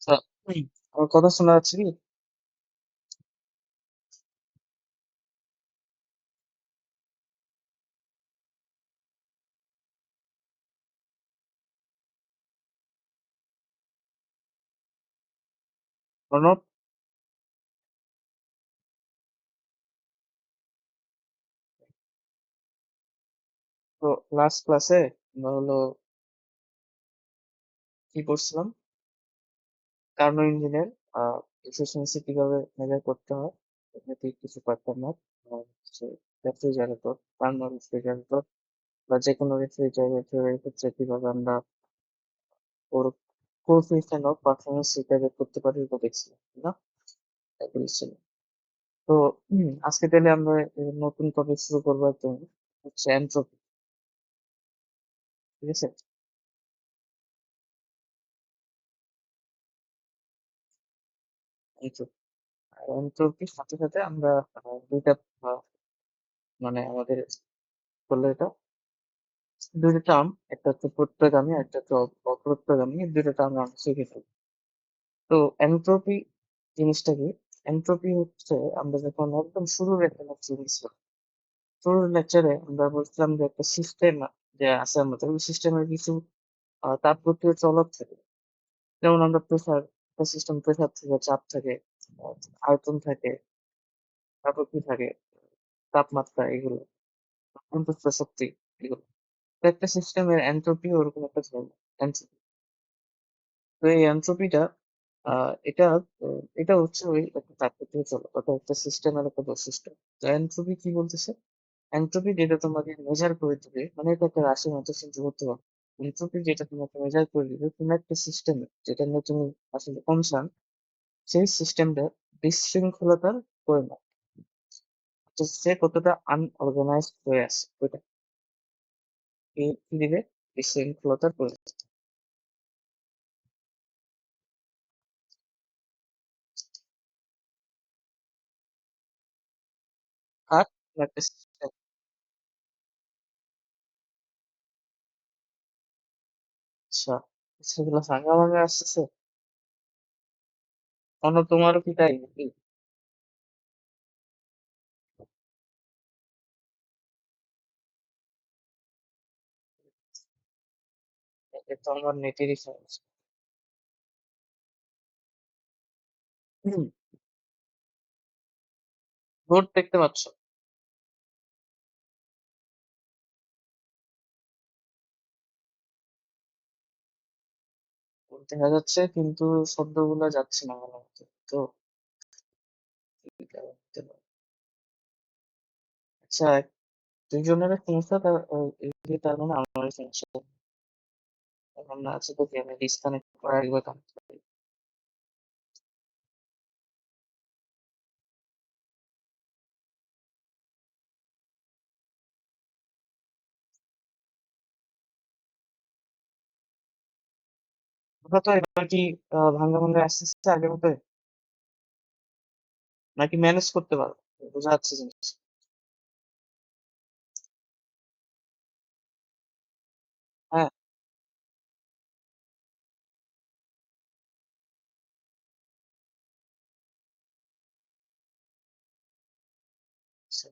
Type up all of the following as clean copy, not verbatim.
আচ্ছা, আমার কথা শোনা যাচ্ছে কি? প্রণব, তো লাস্ট ক্লাসে আমরা হলো কি করছিলাম? কার্নো ইঞ্জিনের এফিসিয়েন্সি কিভাবে মেজার করতে হয় এমনিতেই কিছু পারতাম না। হচ্ছে রেফ্রিজারেটর, কার্নো রেফ্রিজারেটর বা যে কোনো রেফ্রিজারেটরের ক্ষেত্রে কিভাবে আমরা ওর কোএফিসিয়েন্ট অফ পারফরমেন্স সেটা বের করতে পারি এটা দেখছিলাম, তাই না? তাই বলেছিলাম। তো আজকে তাহলে আমরা নতুন টপিক শুরু করবো একদম, হচ্ছে এন্ট্রপি। ঠিক আছে? এন্ট্রপির সাথে সাথে আমরা দুইটা আহ, মানে আমাদের বললো এটা দুইটা টার্ম, একটা হচ্ছে প্রত্যয়গামী একটা হচ্ছে অপ্রত্যয়গামী, এই দুইটা টার্ম আমরা শিখে ফেলি। তো এন্ট্রপি জিনিসটা কি? এন্ট্রপি হচ্ছে আমরা যখন একদম শুরুর একটা লেকচার ছিল, শুরুর লেকচারে আমরা বলছিলাম যে একটা সিস্টেম যে আছে আমাদের, ওই সিস্টেমের কিছু তাপগতীয় চলক থাকে। যেমন আমরা প্রেসার, একটা সিস্টেম প্রেসার থাকে, চাপ থাকে, আহ, আয়তন থাকে, তারপর কি থাকে, তাপমাত্রা, এগুলো অন্তঃ শক্তি, এগুলো। তো একটা সিস্টেমের এন্ট্রপি ওরকম একটা ধরনের এন্ট্রপি। তো এই এন্ট্রপিটা এটা হচ্ছে ওই একটা প্রাকৃতিক চলক, ওটা একটা সিস্টেমের একটা বৈশিষ্ট্য। তো এন্ট্রপি কি বলতেছে? এন্ট্রপি যেটা তোমাকে মেজার করে দিবে, মানে এটা একটা রাশি মতো চিন্তা করতে পারো। এন্ট্রপি যেটা তোমাকে মেজার করে দিবে কোন একটা সিস্টেমে, যেটা নিয়ে তুমি আসলে কনসার্ন, সেই সিস্টেমটা বিশৃঙ্খলতার পরিমাপ। তো সে কতটা আনঅর্গানাইজড হয়ে আছে ওইটা কি দিবে? বিশৃঙ্খলতার পরিমাপ। আর একটা সিস্টেম। আচ্ছা, সেগুলো ভাঙা ভাঙা আসতেছে। অন্য তোমারও কি তাই নাকি? এটা তো আমার নেটেরই সমস্যা। হুম, বোর্ড দেখতে পাচ্ছ? বোর্ড দেখা যাচ্ছে কিন্তু শব্দগুলো যাচ্ছে না ভালো মতো। তো কি কারণ হতে পারে? আচ্ছা, দুইজনের সমস্যা, এই যে তার মানে আমার সমস্যা। এখন না আছে তো কি আমি ডিসকানেক্ট করে একবার কানেক্ট করি। কথা তো এবার কি ভাঙ্গা ভাঙ্গা আসতেছে আগের মতো, নাকি ম্যানেজ করতে পারো? বোঝা যাচ্ছে জিনিস। হ্যাঁ, আচ্ছা।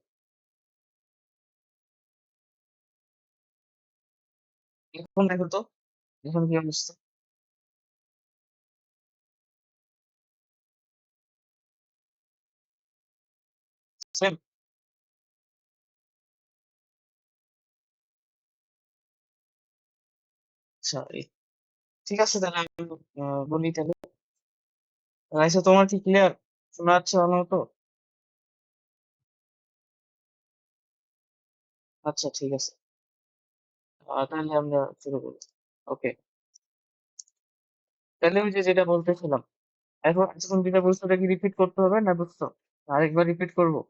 এখন দেখো তো, এখন কি অবস্থা? সেম। আচ্ছা, ঠিক আছে তাহলে আমি বলি তাহলে। আচ্ছা, তোমার কি ক্লিয়ার শোনা যাচ্ছে ভালো মতো? আচ্ছা, ঠিক আছে। তাহলে আমরা শুরু করি। ওকে, তাহলে ওই যে যেটা বলতেছিলাম, এখন এখন যেটা বলছো ওটা কি রিপিট করতে হবে না বুঝছো? আরেকবার রিপিট করবো?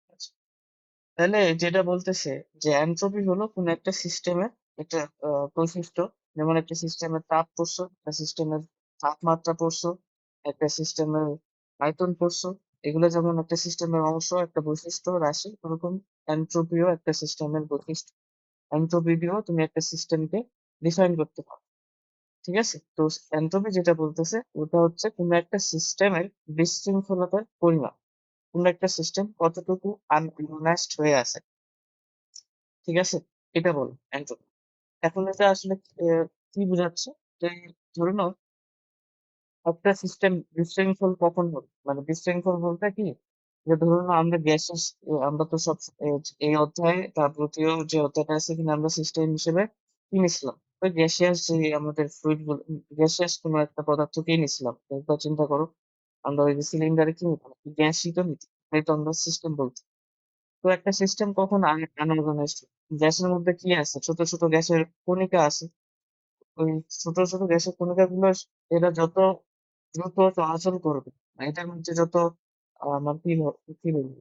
আচ্ছা, তাহলে যেটা বলতেছে যে এনট্রপি হলো কোন একটা সিস্টেমের একটা বৈশিষ্ট্য। যেমন একটা সিস্টেমের তাপ পড়ছো, একটা সিস্টেমের তাপমাত্রা পড়ছো, একটা সিস্টেমের আয়তন পড়ছো, এগুলো যেমন একটা সিস্টেমের অংশ, একটা বৈশিষ্ট্য রাশি, ওরকম এনট্রপিও একটা সিস্টেমের বৈশিষ্ট্য। এনট্রপি দিয়েও তুমি একটা সিস্টেমকে ডিফাইন করতে পারো। ঠিক আছে? তো এনট্রপি যেটা বলতেছে ওটা হচ্ছে কোনো একটা সিস্টেমের বিশৃঙ্খলতার পরিমাপ। কোনো একটা সিস্টেম কতটুকু আনঅর্গানাইজড হয়ে আছে। ঠিক আছে? এটা বলে এনট্রপি। এখন এটা আসলে কি বোঝাচ্ছে? যে ধরে নাও একটা সিস্টেম বিশৃঙ্খল কখন হলো? মানে বিশৃঙ্খল বলতে কি? যে ধরুন আমরা গ্যাসের আমরা তো সব এই অধ্যায়ে তার প্রতিও যে অধ্যায়টা আছে কিনা আমরা সিস্টেম হিসেবে কি নিছিলাম? ওই গ্যাসিয়াস যে আমাদের ফ্লুইড গুলো গ্যাসিয়াস কোনো একটা পদার্থকেই নিছিলাম। একবার চিন্তা করো আমরা ওই যে সিলিন্ডারে কি নিতাম? গ্যাসই তো নিতাম। তাই তো আমরা সিস্টেম বলছি। তো একটা সিস্টেম কখন আনঅর্গানাইজড? গ্যাসের মধ্যে কি আছে? ছোট ছোট গ্যাসের কণিকা আছে। ওই ছোট ছোট গ্যাসের কণিকাগুলো এরা যত দ্রুত চলাচল করবে, এটার মধ্যে যত আমার কি বলবো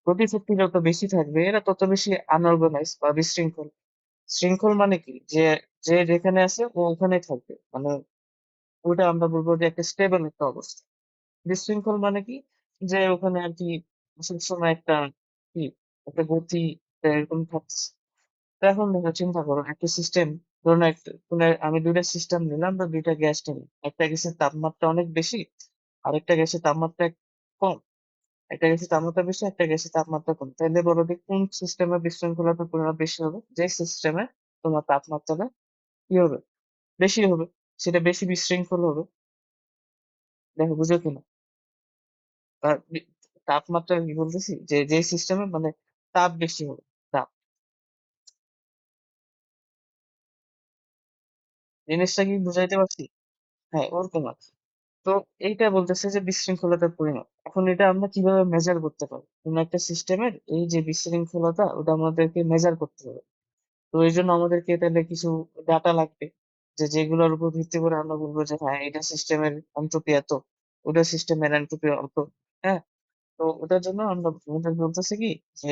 গতিশক্তি যত বেশি থাকবে এরা তত বেশি আনঅর্গানাইজ বা বিশৃঙ্খল। শৃঙ্খল মানে কি? যে যে যেখানে আছে ও ওখানেই থাকবে। মানে ওইটা আমরা বলবো যে একটা স্টেবল একটা অবস্থা। বিশৃঙ্খল মানে কি? যে ওখানে আরকি সবসময় একটা কি একটা গতি এরকম থাকছে। তো এখন দেখো চিন্তা করো একটা সিস্টেম ধরুন আমি ২ টা সিস্টেম নিলাম বা ২ টা গ্যাস নিলাম। একটা গ্যাসের তাপমাত্রা অনেক বেশি, আরেকটা গ্যাসের তাপমাত্রা কম। একটা গ্যাসের তাপমাত্রা বেশি, একটা গ্যাসের তাপমাত্রা কম। তাইলে বলো দেখি কোন সিস্টেমে বিশৃঙ্খলতার পরিমাপ বেশি হবে? যে সিস্টেমে তোমার তাপমাত্রাটা কি হবে? বেশি হবে। সেটা বেশি বিশৃঙ্খল হবে। দেখো বুঝো কিনা? আর তাপমাত্রা কি বলতেছি? যে সিস্টেমে মানে তাপ বেশি হবে। তাপ। জিনিসটা কি বুঝাইতে পারছি? হ্যাঁ, ওরকম আরকি। তো এইটা বলতেছে যে বিশৃঙ্খলতার পরিমাপ। এখন এটা আমরা কিভাবে মেজার করতে পারি? কোন একটা সিস্টেমের এই যে বিশৃঙ্খলতা ওটা আমাদেরকে মেজার করতে হবে। তো এইজন্য আমাদেরকে তাহলে কিছু ডাটা লাগবে। যেগুলোর উপর ভিত্তি করে আমরা বলবো যে হ্যাঁ, এটা সিস্টেমের এনট্রপি এত, ওটা সিস্টেমের এনট্রপি অত। হ্যাঁ? তো ওটার জন্য আমরা আমাদের বলতেছে কি যে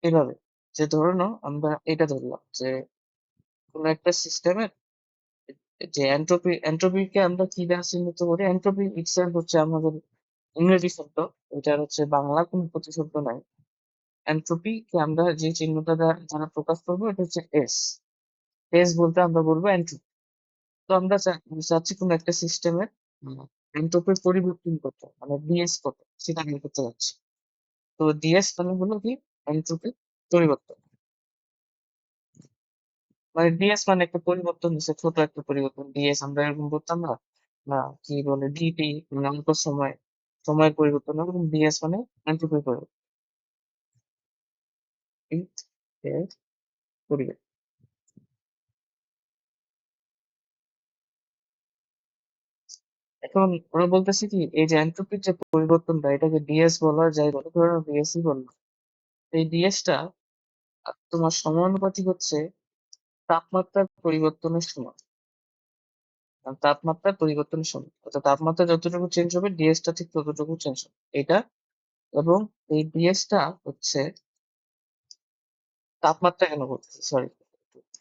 এভাবে যে ধরে নাও আমরা এটা ধরলাম যে কোন একটা সিস্টেমের যে এনট্রপিকে আমরা কি দ্বারা চিহ্নিত করি? এনট্রপি ইটসেলফ হচ্ছে আমাদের ইংরেজি শব্দ। এটার হচ্ছে বাংলা কোনো প্রতিশব্দ নাই। এনট্রপি কে আমরা যে চিহ্নটা দ্বারা প্রকাশ করবো এটা হচ্ছে এস। এস বলতে আমরা বলবো এনট্রপি। তো আমরা চাচ্ছি কোনো একটা সিস্টেমের এনট্রপির পরিবর্তন কত মানে ডিএস কত সেটা বের করতে চাচ্ছি। তো ডিএস মানে হলো কি এনট্রপির পরিবর্তন। মানে ডিএস মানে একটা পরিবর্তন হচ্ছে ছোট একটা পরিবর্তন। ডিএস আমরা এরকম বলতাম না? না কি বলে ডিটি মানে অল্প সময়ের পরিবর্তন হবে। এবং ডিএস মানে এনট্রপির পরিবর্তন। এর পরিবর্তন। এখন ওরা বলতেছে কি এই যে এনট্রপির যে পরিবর্তনটা এটাকে ডিএস বলা যায় বলে ধরো ডিএসই বললো। এই ডিএসটা তোমার সমানুপাতিক হচ্ছে তাপমাত্রার পরিবর্তনের সময়। তাপমাত্রার পরিবর্তনের সময় অর্থাৎ তাপমাত্রা যতটুকু চেঞ্জ হবে ডিএসটা ঠিক ততটুকু চেঞ্জ হবে এটা। এবং এই ডিএসটা হচ্ছে তাপমাত্রা কেন বলতেছি সরি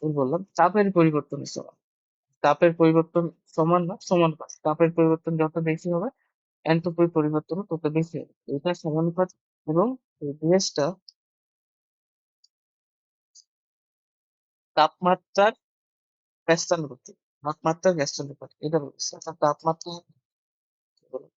ভুল বললাম চাপের পরিবর্তনের সময়। তাপের পরিবর্তন সমান না সমানুপাত তাপের পরিবর্তন যত বেশি হবে এনট্রপির পরিবর্তন তত বেশি হবে এটা সমানুপাত। এবং এই ডিএসটা তাপমাত্রার ব্যস্তানুপাতিক। তাপমাত্রার ব্যস্তানুপাতিক এটা বলতেছে অর্থাৎ তাপমাত্রা কি বলে?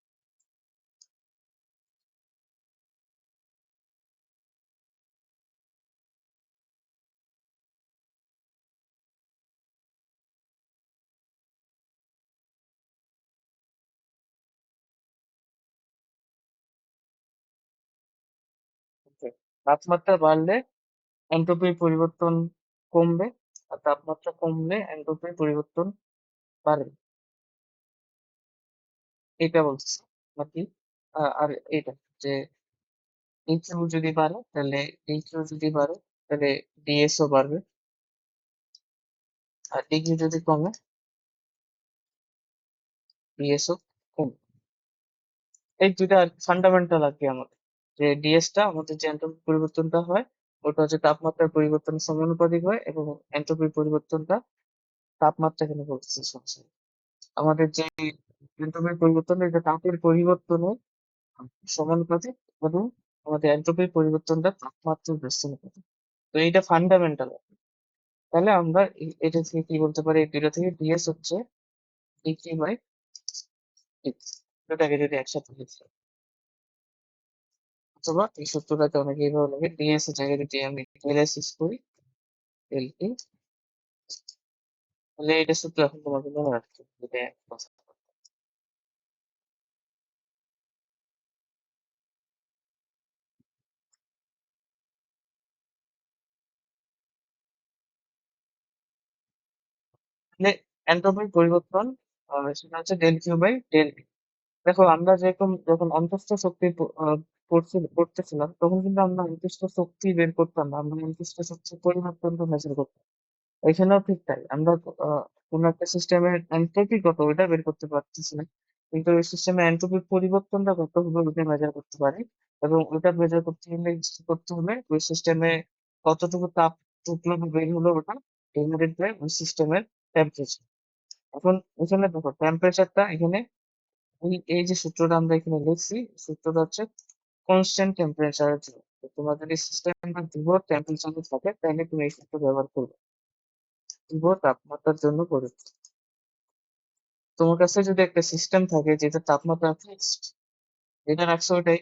তাপমাত্রা বাড়লে এনট্রপির পরিবর্তন কমবে আর তাপমাত্রা কমলে এনট্রপির পরিবর্তন বাড়বে। এটা বলতেছে নাকি? আর এটা যে এইচইউ যদি বাড়ে তাহলে এইচইউ যদি বাড়ে তাহলে ডিএসও বাড়বে। আর ডিগ্রি যদি কমে ডিএসও কমবে। এই দুইটা ফান্ডামেন্টাল আর কি আমাদের যে ডিএসটা আমাদের যে এনট্রপি পরিবর্তনটা হয় ওটা হচ্ছে তাপমাত্রার পরিবর্তনের সমানুপাতিক হয় এবং এনট্রপির পরিবর্তনটা তাপমাত্রা কেন বলতেছি সমস্যা নেই। আমাদের যে এনট্রপির পরিবর্তন এটা তাপের পরিবর্তনের সমানুপাতিক এবং আমাদের এনট্রপির পরিবর্তনটা তাপমাত্রার ব্যস্তানুপাতিক। তো এইটা ফান্ডামেন্টাল। তাহলে আমরা এটা থেকে কি বলতে পারি, এই দুইটা থেকে ডিএস হচ্ছে ডিকিউ বাই এক্স, দুটাকে যদি একসাথে লিখি, অথবা এই সূত্রটাকে অনেকে এইভাবে লাগে, ডিএস এর জায়গায় যদি আমি ডেল এস ইউজ করি ডেল টি, তাহলে এটা সূত্র এখন তোমাকে মনে রাখতে হবে, এটা এক কথা। তাহলে এন্ট্রপির পরিবর্তন সেটা হচ্ছে del Q by del T. দেখো আমরা যেরকম যখন অন্তঃস্থ শক্তি পড়তেছিলাম, তখন কিন্তু আমরা অন্তঃস্থ শক্তি বের করতাম না, আমরা অন্তঃস্থ শক্তির পরিমাপটা মেজার করতাম। এখানেও ঠিক তাই, আমরা কোন একটা সিস্টেমের এন্ট্রপি কত ওইটা বের করতে পারতেছি না, কিন্তু ওই সিস্টেমের এন্ট্রপির পরিবর্তনটা কত হবে ওইটা মেজার করতে পারি। এবং ওইটা মেজার করতে হলে কি করতে হবে, ওই সিস্টেমে কতটুকু তাপ ঢুকলো বা বের হলো ওটা ডিভাইডেড বাই ওই সিস্টেমের টেম্পারেচার। এখন এখানে দেখো টেম্পারেচারটা এখানে এই যে সূত্রটা আমরা এখানে লিখছি, সূত্রটা হচ্ছে কনস্ট্যান্ট টেম্পারেচারের জন্য। তো তোমার যদি সিস্টেমটা ধ্রুব টেম্পারেচারে থাকে তাহলে তুমি এই সূত্র ব্যবহার করবে, ধ্রুব তাপমাত্রার জন্য করে। তোমার কাছে যদি একটা সিস্টেম থাকে যেটা তাপমাত্রা ফিক্সড, যেটা রাখছো ওটাই,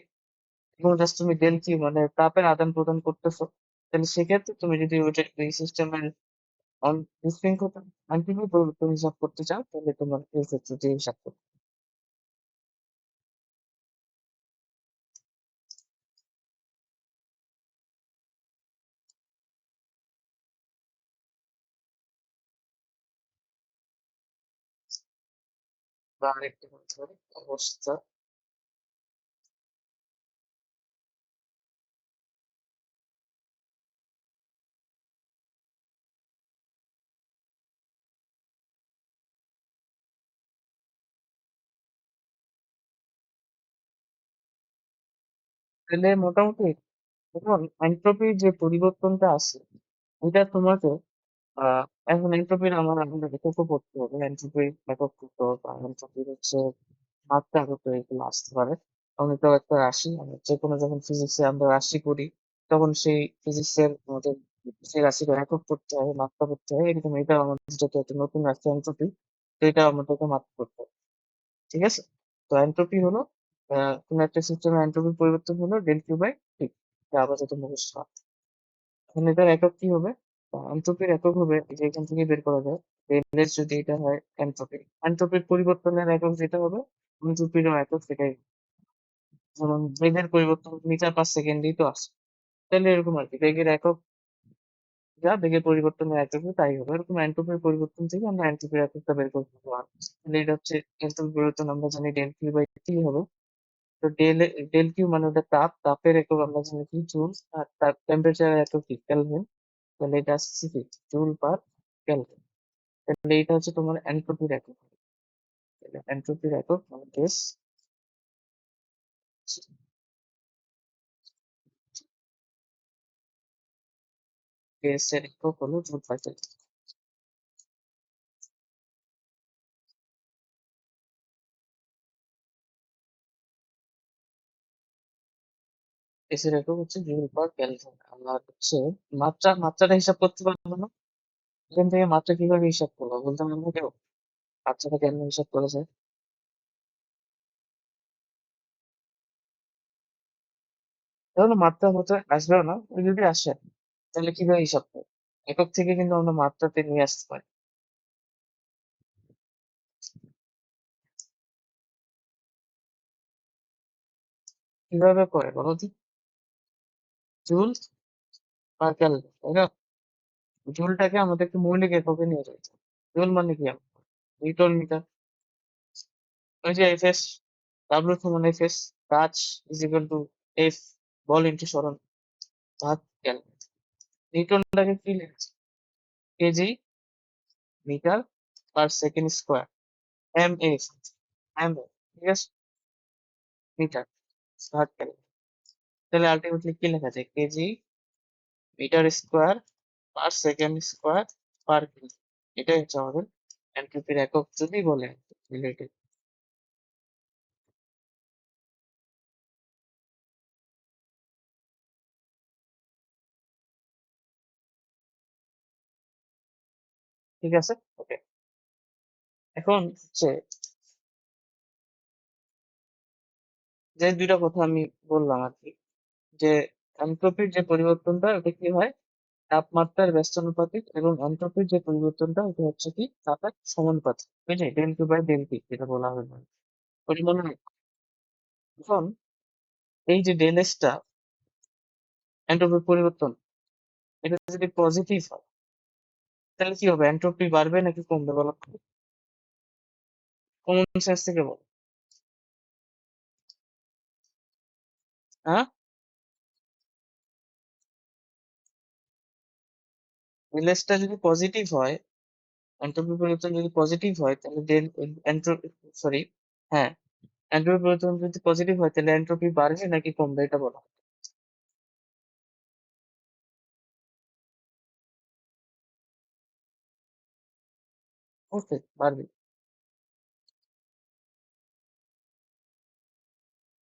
এবং জাস্ট তুমি ডেল কিউ মানে তাপের আদান প্রদান করতেছো, তাহলে সেক্ষেত্রে তুমি যদি ওইটা এই সিস্টেমের অন বিশৃঙ্খলা আলটিমেট পরিবর্তন হিসাব করতে চাও, তাহলে তোমার এই ক্ষেত্রে যে হিসাব করতে বা আরেকটা বলতে পারি অবস্থা। তাহলে মোটামুটি এখন এনট্রপির যে পরিবর্তনটা আছে, এটা তোমাকে এখন এনট্রপির আমাদের এককও পড়তে হবে, এনট্রপির একক কত বা এনট্রপির হচ্ছে মাত্রা কত, এগুলো আসতে পারে। কারণ এটাও একটা রাশি, আমরা যে কোনো যখন ফিজিক্সে আমরা রাশি করি, তখন সেই ফিজিক্সের আমাদের সেই রাশিকে একক করতে হয়, মাত্রা করতে হয়, এরকম এটা আমাদের যেটা একটা নতুন রাশি এনট্রপি, তো এটা আমাদেরকে মাত্রা করতে হবে। ঠিক আছে? তো এনট্রপি হলো কোন একটা সিস্টেমের এনট্রপির পরিবর্তন হলো ডেল কিউ বাই টি। এটা আপাতত মুখস্থ রাখ। এখন এটার একক কি হবে? এনট্রপির একক হবে এই যে এখান থেকে বের করা যায়, ডেল যদি এটা হয় এনট্রপি, এনট্রপির পরিবর্তনের একক যেটা হবে এনট্রপিরও একক সেটাই। যেমন বেগের পরিবর্তন মিটার পার সেকেন্ডেই তো আছে, তাহলে এরকম আর কি, বেগের একক যা বেগের পরিবর্তনের একক তাই হবে, এরকম এনট্রপির পরিবর্তন থেকে আমরা এনট্রপির এককটা বের করতে পারবো। তাহলে এটা হচ্ছে এনট্রপির পরিবর্তন, আমরা জানি ডেল কিউ বাই টি হবে। তো ডেল কিউ মানে ওটা তাপ, তাপের একক আমরা জানি কি জুল, আর তার টেম্পারেচারের একক কি কেলভিন, তাহলে এটা আসছে কি জুল পার কেলভিন। তাহলে এটা হচ্ছে তোমার এনট্রপির একক। তাহলে এনট্রপির একক মানে কেস এর একক হলো জুল পার কেলভিন। কেস এর একক হচ্ছে জুল পার কেলভিন। আমরা হচ্ছে মাত্রাটা হিসাব করতে পারবো না, এখান থেকে মাত্রা কিভাবে হিসাব করবো বলতে পারবো কেউ? মাত্রাটা কেমন হিসাব করা যায়? তাহলে মাত্রা হতে আসবেও না, ওই যদি আসে তাহলে কিভাবে হিসাব করবো? একক থেকে কিন্তু আমরা মাত্রাতে নিয়ে আসতে পারি। কিভাবে করে বলো তো? জুল পার ক্যালভিন, তাই না? জুলটাকে আমাদেরকে মৌলিক এককে নিয়ে যেতে হবে। জুল মানে কি আমরা নিউটন মিটার, ওই যে এফএস, ডাব্লিউ সমান এফএস, কাজ ইজ ইকুয়াল টু এফ, বল ইন্টু সরণ, ভাগ ক্যালভিন। নিউটনটাকে কি লিখছি? Kg metre per second square, M A, M A, ঠিক আছে, মিটার ভাগ ক্যালভিন। তাহলে আলটিমেটলি কি লেখা যায়? Kg metre square per second square per kg. এটাই হচ্ছে আমাদের এনট্রপির একক যদি বলে রিলেটেড। ঠিক আছে? ওকে। এখন হচ্ছে যে ২ টা কথা আমি বললাম আরকি যে এনট্রপির যে পরিবর্তনটা ওটা কি হয়? তাপমাত্রার ব্যস্তানুপাতিক এবং এনট্রপির যে পরিবর্তনটা ওটা হচ্ছে কি তাপের সমানুপাতিক। ওই যে del Q by del T যেটা বলা হয় না? ওটা মনে রাখো। এখন এই যে ডেল এস টা এনট্রপির পরিবর্তন এটা যদি পজিটিভ হয় তাহলে কি হবে? এনট্রপি বাড়বে নাকি কমবে বলো? কমন সেন্স থেকে বলো। হ্যাঁ? ডেল এস টা যদি পজিটিভ হয়, এনট্রপি পরিবর্তন যদি পজিটিভ হয় তাহলে ডেল এনট্রপি সরি হ্যাঁ, এনট্রপি পরিবর্তন যদি পজিটিভ হয় তাহলে এনট্রপি বাড়বে নাকি কমবে এটা বলো। ওকে, বাড়বে।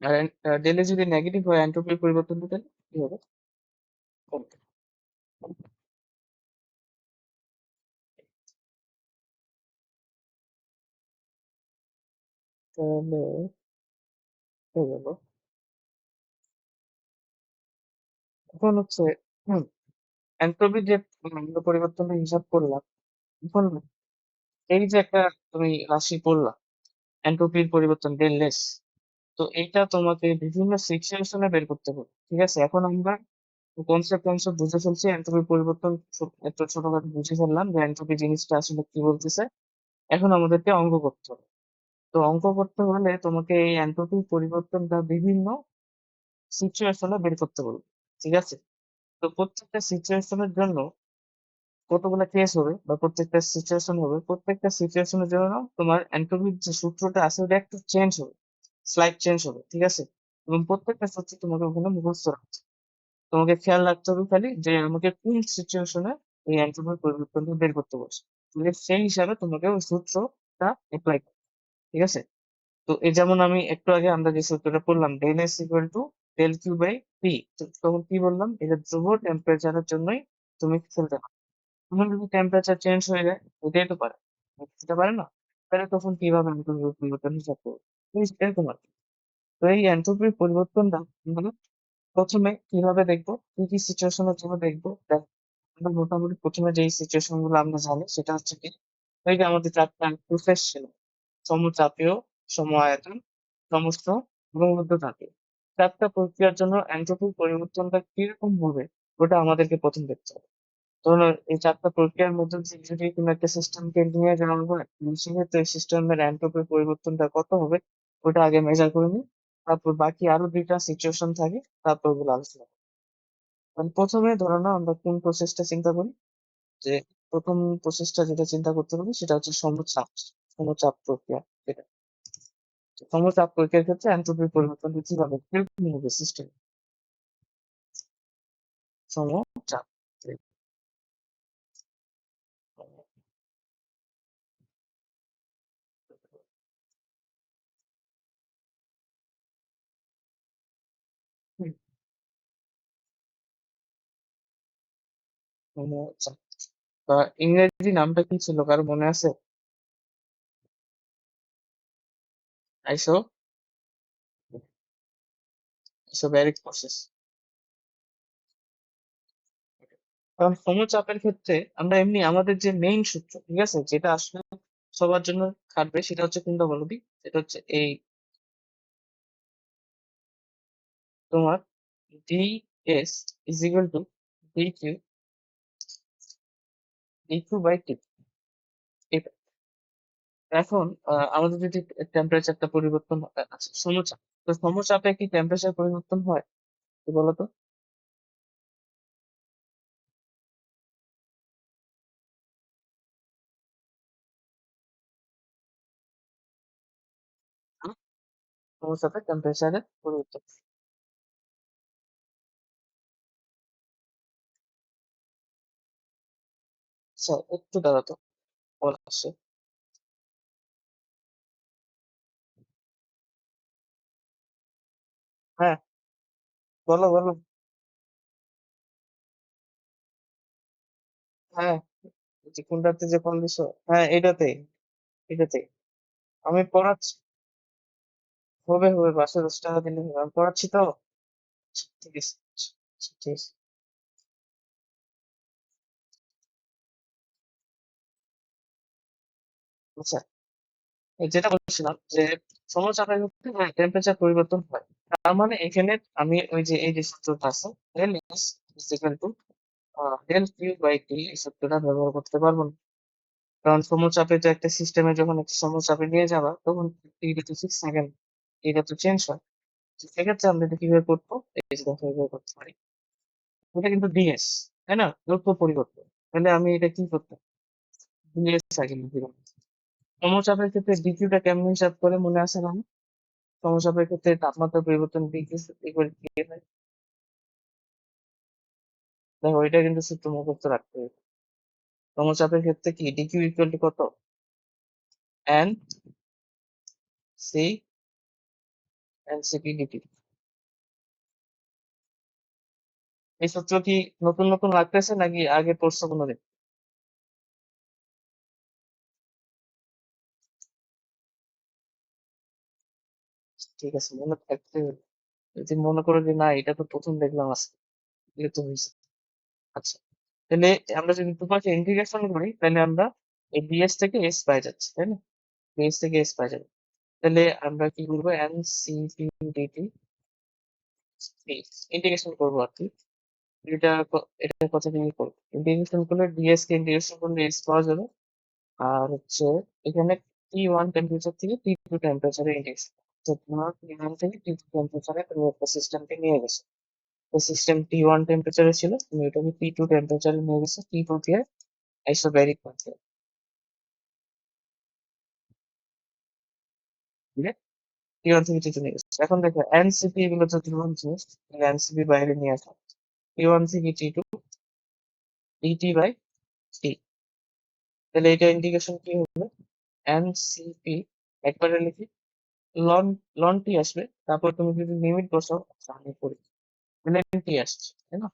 আর ডেলে যদি নেগেটিভ হয় এনট্রপির পরিবর্তনটা তাহলে কি হবে? কমবে। তাহলে হয়ে গেল। এখন হচ্ছে হুম, এনট্রপির যে আমরা পরিবর্তনের হিসাব করলাম, এখন এই যে একটা তুমি রাশি পড়লা, এনট্রপির পরিবর্তন ডেল এস, তো এইটা তোমাকে বিভিন্ন সিচুয়েশনে বের করতে হবে। ঠিক আছে? এখন আমরা কনসেপ্ট কনসেপ্ট বুঝে ফেলছি, এনট্রপির পরিবর্তন একটা ছোটখাটো বুঝে ফেললাম যে এনট্রপি জিনিসটা আসলে কি বলতেছে। এখন আমাদেরকে অঙ্ক করতে হবে। তো অঙ্ক করতে হলে তোমাকে এই এনট্রপির পরিবর্তনটা বিভিন্ন সিচুয়েশনে বের করতে বলবে। ঠিক আছে? তো প্রত্যেকটা সিচুয়েশনের জন্য কতগুলো কেস হবে বা প্রত্যেকটা সিচুয়েশন হবে, প্রত্যেকটা সিচুয়েশনের জন্য তোমার এনট্রপির যে সূত্রটা আছে ওটা একটু চেঞ্জ হবে, স্লাইড চেঞ্জ হবে। ঠিক আছে? এবং প্রত্যেকটা সূত্র তোমাকে ওখানে মুখস্থ রাখতে হবে। তোমাকে খেয়াল রাখতে হবে খালি যে আমাকে কোন সিচুয়েশনে এই এনট্রপির পরিবর্তনটা বের করতে বলছে, তাহলে সেই হিসাবে তোমাকে ওই সূত্রটা অ্যাপ্লাই করতে হবে। ঠিক আছে? তো এই যেমন আমি একটু আগে আমরা যে সূত্রটা পড়লাম del S equal to del Q by P, তখন কি বললাম? এটা ধ্রুব টেম্পারেচারের জন্যই তুমি খেলতে পারো। তখন যদি টেম্পারেচার চেঞ্জ হয়ে যায়, হতেই তো পারে, হতে পারে না? তাহলে তখন কিভাবে এনট্রপির পরিবর্তন হিসাব করবো? এরকম আর কি। তো এই এনট্রপির পরিবর্তনটা আমরা প্রথমে কিভাবে দেখবো, কি কি সিচুয়েশনের জন্য দেখবো? আমরা মোটামুটি প্রথমে যেই সিচুয়েশন গুলো আমরা জানি সেটা হচ্ছে কি, এই যে আমাদের চারটা প্রসেস ছিল, সমচাপীয়, সম-আয়তন, সমস্ত এবং ঊর্ধ্বতাপীয়। ৪ টা প্রক্রিয়ার জন্য এনট্রপির পরিবর্তনটা কিরকম হবে ওটা আমাদেরকে প্রথম দেখতে হবে। ধরুন এই ৪ টা প্রক্রিয়ার মধ্যে দিয়ে যদি কোনো একটা সিস্টেমকে নিয়ে যাওয়া হয়, সেক্ষেত্রে এই সিস্টেমের এনট্রপির পরিবর্তনটা কত হবে ওটা আগে মেজার করে নিই। তারপর বাকি আরো ২ টা সিচুয়েশন থাকে, তারপর ওগুলো আলোচনা করি। মানে ১ম এ ধরে নাও আমরা কোন প্রসেসটা চিন্তা করি, যে ১ম প্রসেসটা যেটা চিন্তা করতে পারি সেটা হচ্ছে সমচাপ, সমচাপ প্রক্রিয়া। যেটা সমচাপ প্রক্রিয়ার ক্ষেত্রে এনট্রপির পরিবর্তনটা কিভাবে কিরকম হবে সিস্টেম সমচাপ হুম, সমচাপ বা ইংরেজি নামটা কি ছিল কারো মনে আছে? আইসো আইসোব্যারিক প্রসেস। কারণ সমচাপের ক্ষেত্রে আমরা এমনি আমাদের যে মেইন সূত্র, ঠিক আছে, যেটা আসলে সবার জন্য খাটবে সেটা হচ্ছে কোনটা বলো দি? সেটা হচ্ছে এই তোমার ds is equal to dq by T. এটা এখন আমাদের যদি টেম্পারেচারটা পরিবর্তন আচ্ছা সমচাপ, তো সমচাপে কি টেম্পারেচার পরিবর্তন হয় তো বলো তো? হুম? সমচাপে টেম্পারেচারের পরিবর্তন। আচ্ছা একটু দাঁড়াও তো, কল আসছে। হ্যাঁ, বলো বলো। হ্যাঁ, যে কোনটাতে যে কল দিছো, হ্যাঁ এটাতে আমি পড়াচ্ছি। হবে বাসায় 10 টাকা দিলে হবে, আমি পড়াচ্ছি তো। আচ্ছা, ঠিক আছে। আচ্ছা, ঠিক আছে। আচ্ছা, এই যেটা বলছিলাম যে সমচাপের মধ্যে টেম্পারেচার পরিবর্তন হয়। তার মানে এখানে আমি ওই যে এই যে সূত্রটা আছে, del S is equal to del Q by T, এই সূত্রটা ব্যবহার করতে পারবো না। কারণ সমচাপে যে একটা সিস্টেমে যখন একটা সমচাপে নিয়ে যাবা তখন টি টু 6 সেকেন্ড এটা তো চেঞ্জ হয়। তো সেক্ষেত্রে আমরা এটা কিভাবে করবো, এই যে দেখো এইভাবে করতে পারি। এটা কিন্তু ডিএস, তাই না, দ্রব্য পরিবর্তন। তাহলে আমি এটা কি করতাম, ডিএস আগে লিখলাম। সমচাপের ক্ষেত্রে ডিকিউটা কেমন হিসাব করে মনে আছে না? সমচাপের ক্ষেত্রে তাপমাত্রা পরিবর্তন ডিগ্রি এবার কি হয়, দেখো এটা কিন্তু সূত্র মুখস্থ রাখতে হবে। সমচাপের ক্ষেত্রে কি ডিকিউ ইকুয়াল টু কত, N C N CP dT. এই সূত্র কি নতুন নতুন লাগতেছে নাকি আগে পড়ছো কোনোদিন? ঠিক আছে, মনে থাকতে হবে। যদি মনে করো যে না এটা তো প্রথম দেখলাম আজকে, তাহলে তো হয়েছে। আচ্ছা, তাহলে আমরা যদি দুপাশে ইন্টিগ্রেশন করি তাহলে আমরা এই ডিএস থেকে এস পাই যাচ্ছি, তাই না? ডিএস থেকে এস পাই যাবে। তাহলে আমরা কি করবো, N C P dT integration করবো আর কি। এটা কথা দিয়ে করবো, ইন্টিগ্রেশন করলে ডিএস কে ইন্টিগ্রেশন করলে এস পাওয়া যাবে। আর হচ্ছে এখানে T1 টেম্পারেচার থেকে T2 টেম্পারেচারে ইন্টিগ্রেশন, তোমার T1 থেকে T2 টেম্পারেচারে তুমি একটা সিস্টেমকে নিয়ে গেছো। তো সিস্টেম T1 টেম্পারেচারে ছিল, তুমি ওটাকে T2 টেম্পারেচারে নিয়ে গেছো, T2 দিয়ে আইসোব্যারিক করতে দিয়ে T1 থেকে T2 নিয়ে গেছো। এখন দেখো এনসিপি এগুলো তো ধ্রুবক জিনিস, এনসিপি বাইরে নিয়ে আসো। T1 থেকে T2 ডিটি বাই টি, তাহলে এটা ইন্টিগ্রেশন কি হবে, এনসিপি একবারে লিখি, লন লন টি আসবে, তারপর তুমি যদি লিমিট বসাও, আমি করি লেন টি আসছে, তাই না?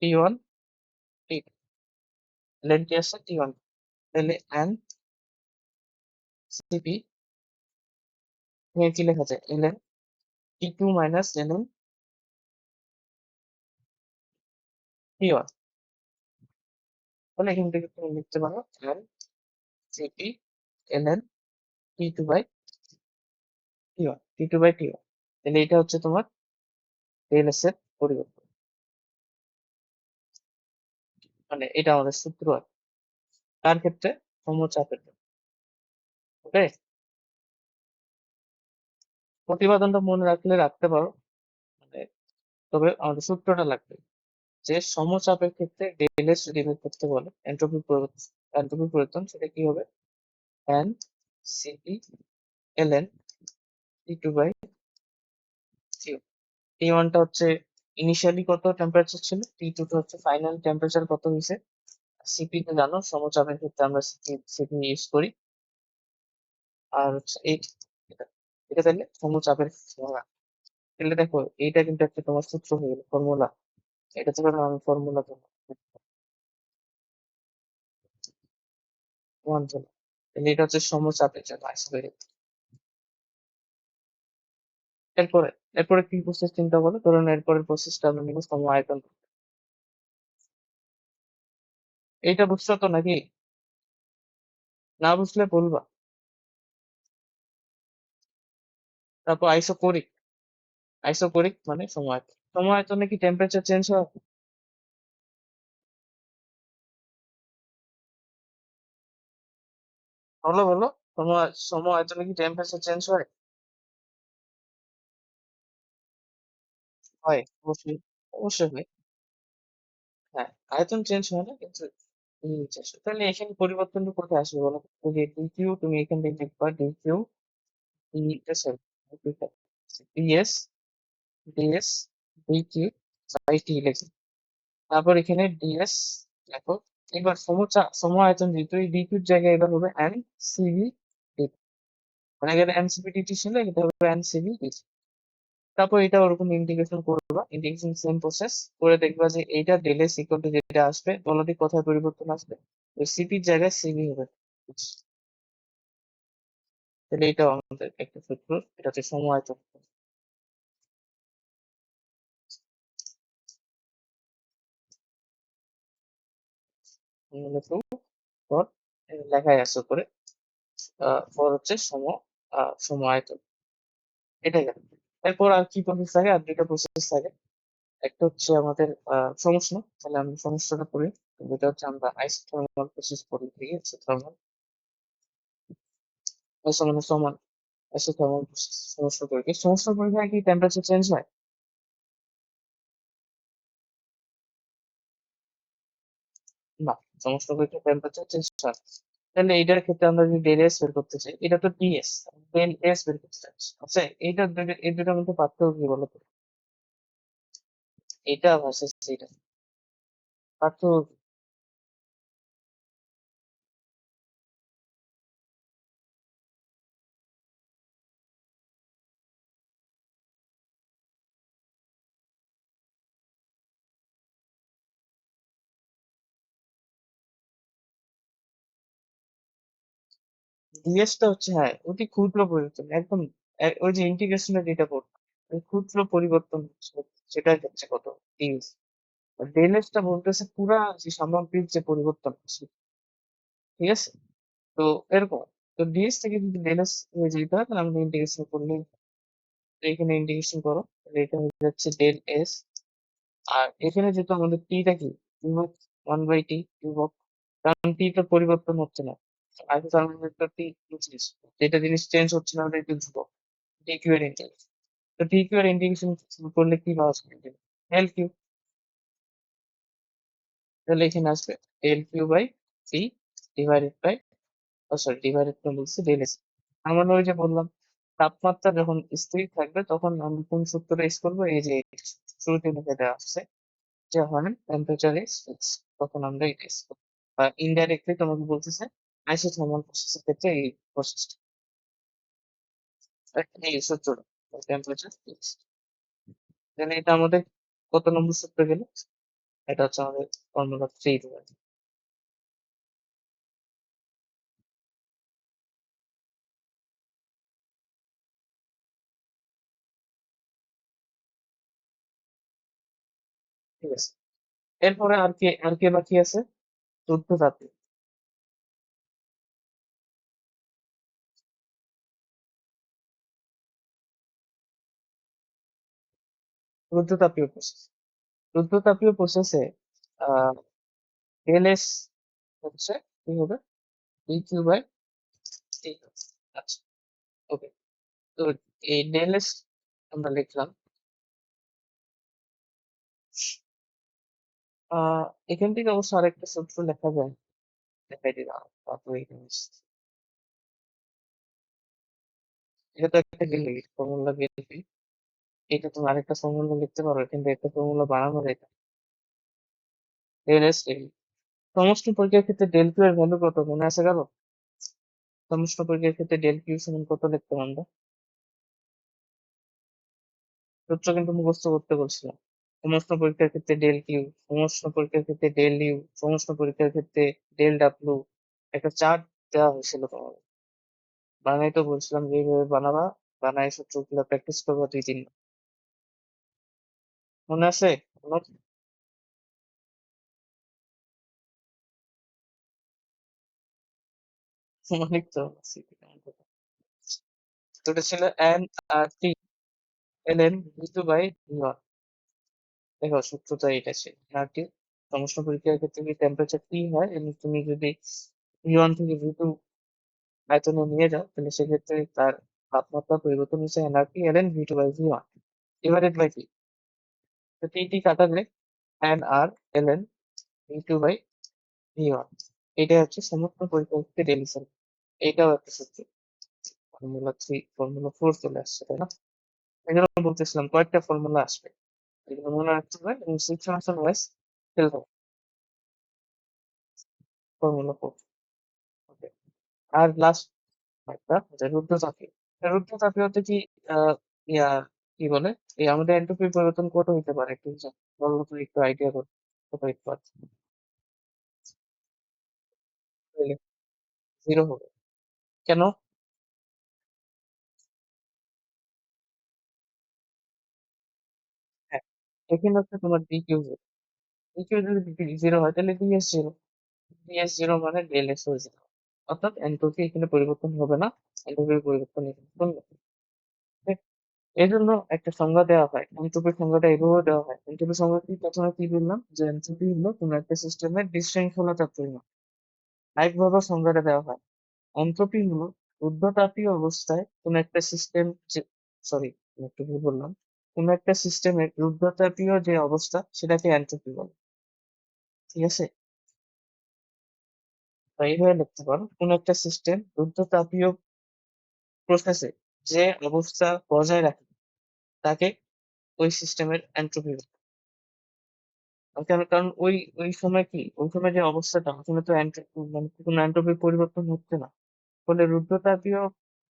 T1 টি, লেন টি আসছে T1, তাহলে এন সিপি কি লেখা যায়, ln T2 minus ln T1। তাহলে এখান থেকে তুমি লিখতে পারো N CP ln T2 by T1, T2 by T1। তাহলে এটা হচ্ছে তোমার টেলস এর পরিবর্তন, মানে এটা আমাদের সূত্র আর কি। তার ক্ষেত্রে সমচাপের ক্ষেত্রে। ওকে, প্রতিপাদনটা মনে রাখলে রাখতে পারো, মানে তবে আমাদের সূত্রটা লাগবে যে সমচাপের ক্ষেত্রে ডেল এস যদি বের করতে বলে এন্ট্রপি পরিবর্তন, সেটা কি হবে, N CP ln T2 by T1। T1 টা হচ্ছে ইনিশিয়ালি কত টেম্পারেচার ছিল, T2 টা হচ্ছে ফাইনাল টেম্পারেচার কত হয়েছে। সিপি তো জানো সমচাপের ক্ষেত্রে আমরা সিপি ইউজ করি। আর হচ্ছে এই এটা এটা তাহলে সমচাপের formula। তাহলে দেখো এইটা কিন্তু একটা তোমার সূত্র হয়ে গেল, ফর্মুলা। এটা থেকে আমি ফর্মুলা তোমার ওয়ান চলে, তাহলে এটা হচ্ছে সমচাপের জন্য আইসোবারিক। এরপরে এরপরে কি প্রসেস চিন্তা করো, ধরুন এরপরের প্রসেসটা আমরা নিব সম আয়তন। এইটা বুঝছো তো নাকি? না বুঝলে বলবা। তারপর আইসোকোরিক, আইসোকোরিক মানে সম আয়তন। সম আয়তনে কি টেম্পারেচার চেঞ্জ হয়? বলো বলো, সম আয়তনে কি টেম্পারেচার চেঞ্জ হয়? হয়, অবশ্যই। অবশ্যই হয়। হ্যাঁ, আয়তন চেঞ্জ হয় না কিন্তু change হয়। তাহলে এখানে পরিবর্তনটা কোথায় আসবে বলো, ওই যে ডিকিউ তুমি এখান থেকে দেখবা DQ sorry DS DS DQ by T লিখে, তারপর এখানে ডিএস দেখো। এবার সম আয়তন যেহেতু এই ডিকিউর জায়গায় এবার হবে এন সিবি, মানে এখানে এনসিপি ডিটি ছিল, এটা হবে এনসিবি ডিটি। তারপর এটা ওরকম ইন্টিগ্রেশন করবা, ইন্টিগ্রেশন সেম প্রসেস করে দেখবা যে এইটা ডেল এস ইকুয়াল টু যেটা আসবে বলটি কোথায় পরিবর্তন আসবে, ওই সিপির জায়গায় সিবি হবে। তাহলে এটাও আমাদের একটা সূত্র, এটা হচ্ছে সমআয়তন মূলত ফর লেখাই আছে উপরে, ফর হচ্ছে সমআয়তন, এটাই গেল। এরপর আর কি প্রসেস থাকে, আর দুইটা প্রসেস থাকে। একটা হচ্ছে আমাদের সমুষ্ণ, তাহলে আমরা সমস্যাটা করি, যেটা হচ্ছে আমরা আইসোথার্মাল প্রসেস করি, ঠিক আছে, থার্মাল সমান সমান আইসোথার্মাল সমস্যা করি। কি সমস্যা পরীক্ষায় কি টেম্পারেচার চেঞ্জ হয়? না, সমস্যা পরীক্ষায় টেম্পারেচার চেঞ্জ হয় না। তাহলে এইটার ক্ষেত্রে আমরা যদি ডেল এস বের করতে চাই, এটা তো টিএস, ডেল এস বের করতে চাচ্ছি, আচ্ছা এই দুটোর মধ্যে পার্থক্য কি বলতো? এটা ভার্সেস এটা পার্থক্য কি? ডিএস টা হচ্ছে, হ্যাঁ, অতি ক্ষুদ্র পরিবর্তন, একদম ওই যে ইন্টিগ্রেশনের যেটা পড়তাম, ওই ক্ষুদ্র পরিবর্তন সেটার ক্ষেত্রে কত ডিএস। ডেল এস টা বলতেছে পুরা যে সামগ্রিক যে পরিবর্তন, ঠিক আছে? তো এরকম, তো ডিএস থেকে যদি ডেল এস হয়ে যেতে হয় তাহলে আমাদের ইন্টিগ্রেশন করলে, তো এখানে ইন্টিগ্রেশন করো, তাহলে এটা হয়ে যাচ্ছে ডেল এস। আর এখানে যেহেতু আমাদের টিটা কি ধ্রুবক, 1/t ধ্রুবক, কারণ টি তো পরিবর্তন হচ্ছে না, আগে তো আমাদের তো টি জিনিস, যেটা জিনিস চেঞ্জ হচ্ছে না ওটা একটু ধ্রুবক, ডিকিউ এর ইন্টিগ্রেশন। তো ডিকিউ এর ইন্টিগ্রেশন করলে কি পাওয়া যাবে, এল কিউ, তাহলে এখানে আসবে del Q by T divided by, sorry divided তো বলছি ডেল এস। আমরা ওই যে বললাম তাপমাত্রা যখন স্থির থাকবে তখন আমরা কোন সূত্রটা ইউজ করবো, এই যে শুরুতে লিখে দেওয়া আছে যে when temperature is fixed, তখন আমরা এটা ইউজ করবো। বা ইনডাইরেক্টলি তোমাকে বলতেছে আইসোথার্মাল প্রসেসের ক্ষেত্রে এই প্রসেসটা, এই সূত্রটা, টেম্পারেচার ফিক্সড। তাহলে এটা আমাদের কত নম্বর সূত্র গেল? এটা হচ্ছে আমাদের ফর্মুলা 3। ঠিক আছে, এরপরে আর কে বাকি আছে? রুদ্ধতাপীয়, রুদ্ধতাপীয় প্রসেস, রুদ্ধতাপীয় প্রসেসে আহ এলএস হচ্ছে কি হবে, ডিকিউ বাই টি। আচ্ছা, ওকে, তো এই ডেলএস আমরা লিখলাম। এখান থেকে অবশ্য আরেকটা সূত্র লেখা যায়, দেখাই দিলাম, তারপরে এটা তো একটা গেলে ফর্মুলা গেলে, এটা তুমি আরেকটা ফর্মুলা লিখতে পারো, কিন্তু একটা ফর্মুলা বানানো যায় ডেল এস ডেল। সমস্ত পরীক্ষার ক্ষেত্রে ডেল কিউ এর ভ্যালু কত মনে আছে গেল? সমস্ত পরীক্ষার ক্ষেত্রে ডেল কিউ সমান কত লিখতে আমরা? সূত্র কিন্তু মুখস্থ করতে বলছিলাম। সমস্ত পরীক্ষার ক্ষেত্রে ডেল কিউ, সমস্ত পরীক্ষার ক্ষেত্রে ডেল ইউ, সমস্ত পরীক্ষার ক্ষেত্রে ডেল ডাব্লিউ, একটা চার্ট দেওয়া হয়েছিল তোমার, বানাই তো বলছিলাম যে এইভাবে বানাবা, বানাই সূত্রগুলো প্র্যাকটিস করবো 2-3 মনে আছে? অনেক তো স্মৃতি কেমন কথা। তো এটা ছিল N R T L N V two by V one. দেখো সূত্রটা এটা ছিল আর টি, সমস্ত পরীক্ষার ক্ষেত্রে যদি টেম্পারেচার টি হয় এবং তুমি যদি ভি1 থেকে ভি2 আয়তনে নিয়ে যাও তাহলে সেক্ষেত্রে তার তাপমাত্রা পরিবর্তন হচ্ছে NRT L N V two by V one divided by T. তো টি টি কাটালে N R L N V two by V one, এটাই হচ্ছে সমস্ত পরীক্ষার ক্ষেত্রে ডেলিশন। এইটাও একটা সূত্র, ফর্মুলা 3 ফর্মুলা 4 চলে আসছে, তাই না? এগুলো বলতেছিলাম কয়েকটা ফর্মুলা আসবে, এগুলো মনে রাখতে হবে এবং সিচুয়েশন ওয়াইজ খেলতে হবে। ফর্মুলা 4, ওকে। আর লাস্ট একটা যে রুদ্রতাপীয়, রুদ্রতাপীয়তে কি আহ ইয়া কি বলে এই আমাদের এন্ট্রপির পরিবর্তন কত হইতে পারে একটু বলো তো, একটু আইডিয়া করো কত হইতে পারে। জিরো হবে কেন? হ্যাঁ, এখানে হচ্ছে তোমার ডিকিউ জিরো। ডিকিউ যদি জিরো হয় তাহলে ডিএস জিরো। ডিএস জিরো মানে ডেল এক্স ও জিরো। অর্থাৎ এন্ট্রপি এখানে পরিবর্তন হবে না, এন্ট্রপির পরিবর্তন এখানে শূন্য। ঠিক? এই জন্য একটা সংজ্ঞা দেওয়া হয়, এনট্রপির সংজ্ঞাটা এভাবে দেওয়া হয়। এনট্রপির সংজ্ঞা কি, প্রথমে কি বললাম যে এনট্রপি হলো কোনো একটা সিস্টেমের বিশৃঙ্খলতার পরিমাণ। আরেকভাবে সংজ্ঞাটা দেওয়া হয়, এনট্রপি হলো ঊর্ধ্বতাপীয় অবস্থায় কোনো একটা সিস্টেম যে, সরি আমি একটু ভুল বললাম, কোনো একটা সিস্টেমের ঊর্ধ্বতাপীয় যে অবস্থা সেটাকে এনট্রপি বলে। ঠিক আছে? বা এইভাবে লিখতে পারো, কোনো একটা সিস্টেম ঊর্ধ্বতাপীয় প্রসেসে যে অবস্থা বজায় রাখে তাকে ওই সিস্টেমের এনট্রপি বলে। কারণ কারণ ওই সময় কি, ওই সময় যে অবস্থাটা ওখানে তো মানে কোনো এনট্রপির পরিবর্তন হচ্ছে না। ফলে রুদ্রতাপীয়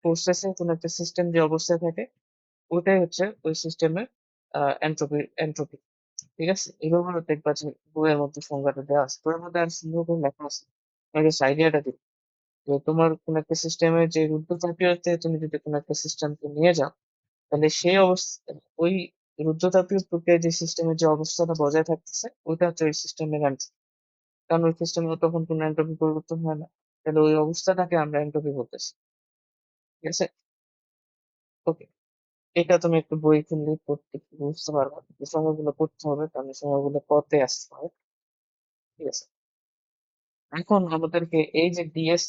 প্রসেসে কোনো একটা সিস্টেম যে অবস্থায় থাকে ওটাই হচ্ছে ওই সিস্টেমের এনট্রপি। ঠিক আছে? এইভাবে দেখবা যে বইয়ের মধ্যে সংজ্ঞাটা দেওয়া আছে, বইয়ের মধ্যে আর সুন্দর করে লেখা আছে। তোমাকে আইডিয়াটা দিই যে তোমার কোনো একটা সিস্টেমের যে রুদ্রতাপীয়তে তুমি যদি কোনো একটা সিস্টেমকে নিয়ে যাও, তাহলে সেই অবস্থা, ওই রুদ্রতাপীয় প্রক্রিয়ায় যে সিস্টেমের যে অবস্থাটা বজায় থাকতেছে ওইটা হচ্ছে ওই সিস্টেমের এনট্রপি। কারণ ওই সিস্টেমে তখন কোনো এনট্রপি পরিবর্তন হয় না, তাহলে ওই অবস্থাটাকে আমরা এনট্রপি বলতেছি। ঠিক আছে? ওকে, এটা তুমি একটু বই খুললে পড়তে বুঝতে পারবে, এই সময়গুলো পড়তে হবে কারণ এই সময়গুলো পড়তে আসতে হয়। ঠিক আছে? এখন আমাদেরকে এই যে ডিএস,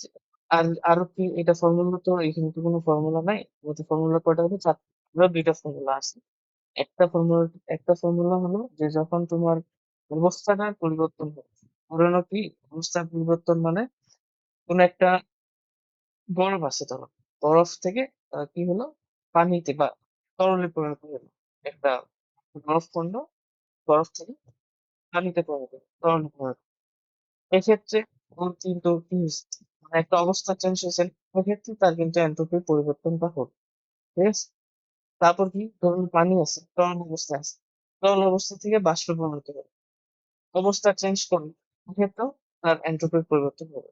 আর আরো কি এটা ফর্মুলা, তো এখানে তো কোনো ফর্মুলা নাই, আমাদের ফর্মুলা কয়টা হবে, চারটা, দুইটা ফর্মুলা আছে। একটা ফর্মুলা, একটা ফর্মুলা হলো যে যখন তোমার অবস্থাটার পরিবর্তন হবে, ধরে নাও কি অবস্থার পরিবর্তন মানে কোন একটা বরফ আছে, ধরো বরফ থেকে কি হলো, পানিতে বা তরলে পরিণত হলো। একটা বরফ খন্ড বরফ থেকে পানিতে পরিণত হলো, তরলে পরিণত হলো। এক্ষেত্রে ওর কিন্তু কি হয়েছে, মানে একটা অবস্থা চেঞ্জ হয়েছে, সেক্ষেত্রে তার কিন্তু এন্ট্রপির পরিবর্তনটা হবে। ঠিক আছে? তারপর কি, ধরুন পানি আছে, তরল অবস্থায় আছে, তরল অবস্থা থেকে বাষ্পে পরিণত হবে, অবস্থা চেঞ্জ করবে, সেক্ষেত্রেও তার এন্ট্রপির পরিবর্তন হবে।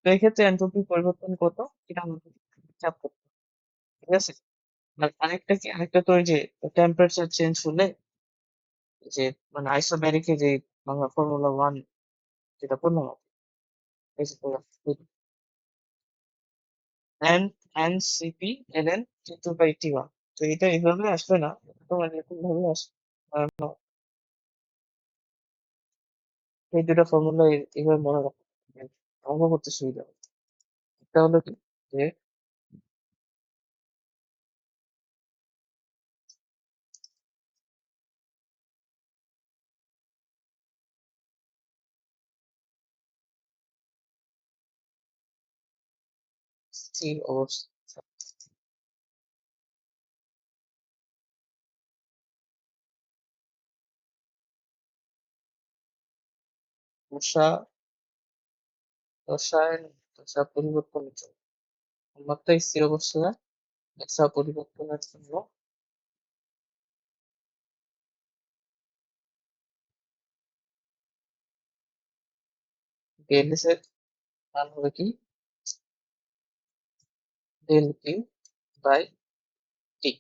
তো এই ক্ষেত্রে এন্ট্রপির পরিবর্তন কত, এটা আমাদের হিসাব করতে হবে। ঠিক আছে? আর আরেকটা কি, আরেকটা তো ওই যে টেম্পারেচার চেঞ্জ হলে যে, মানে আইসোব্যারিকে যে বাংলা ফর্মুলা ওয়ান যেটা পড়লাম আর কি, এই যে N N CP L N T two by T one. তো এটা এইভাবে আসবে না, তোমার এরকম ভাবে আসবে। কারণ এই দুটা ফর্মুলা এইভাবে মনে রাখতে হবে, অঙ্ক করতে সুবিধা হবে। একটা হলো কি যে স্থির অবস্থা, দশা, দশায় দশা পরিবর্তনের জন্য, মাত্রা স্থির অবস্থায় দশা পরিবর্তনের জন্য ডেল এস এর মান হবে কি, ডেল কিউ বাই টি।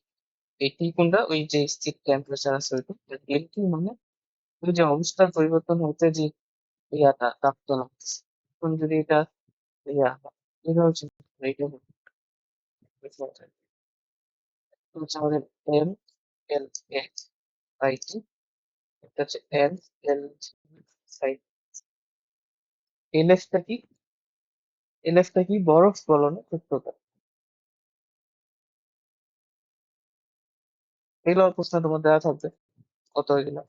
এই টি কোনটা, ওই যে স্থির টেম্পারেচার আছে ওইটা, ডেল কিউ মানে ওই যে অবস্থার পরিবর্তন হতে যে ইয়াটা তাপটা লাগতেছে, এখন যদি এটা ইয়া এটা হচ্ছে এইটা হচ্ছে আমাদের M L A by T, এটা হচ্ছে এল এল বাই এল এফটা কি, এল এফটা কি বরফ গলনের ক্ষেত্রটা। এগুলো প্রশ্ন তোমার দেওয়া থাকবে, কত এগুলো।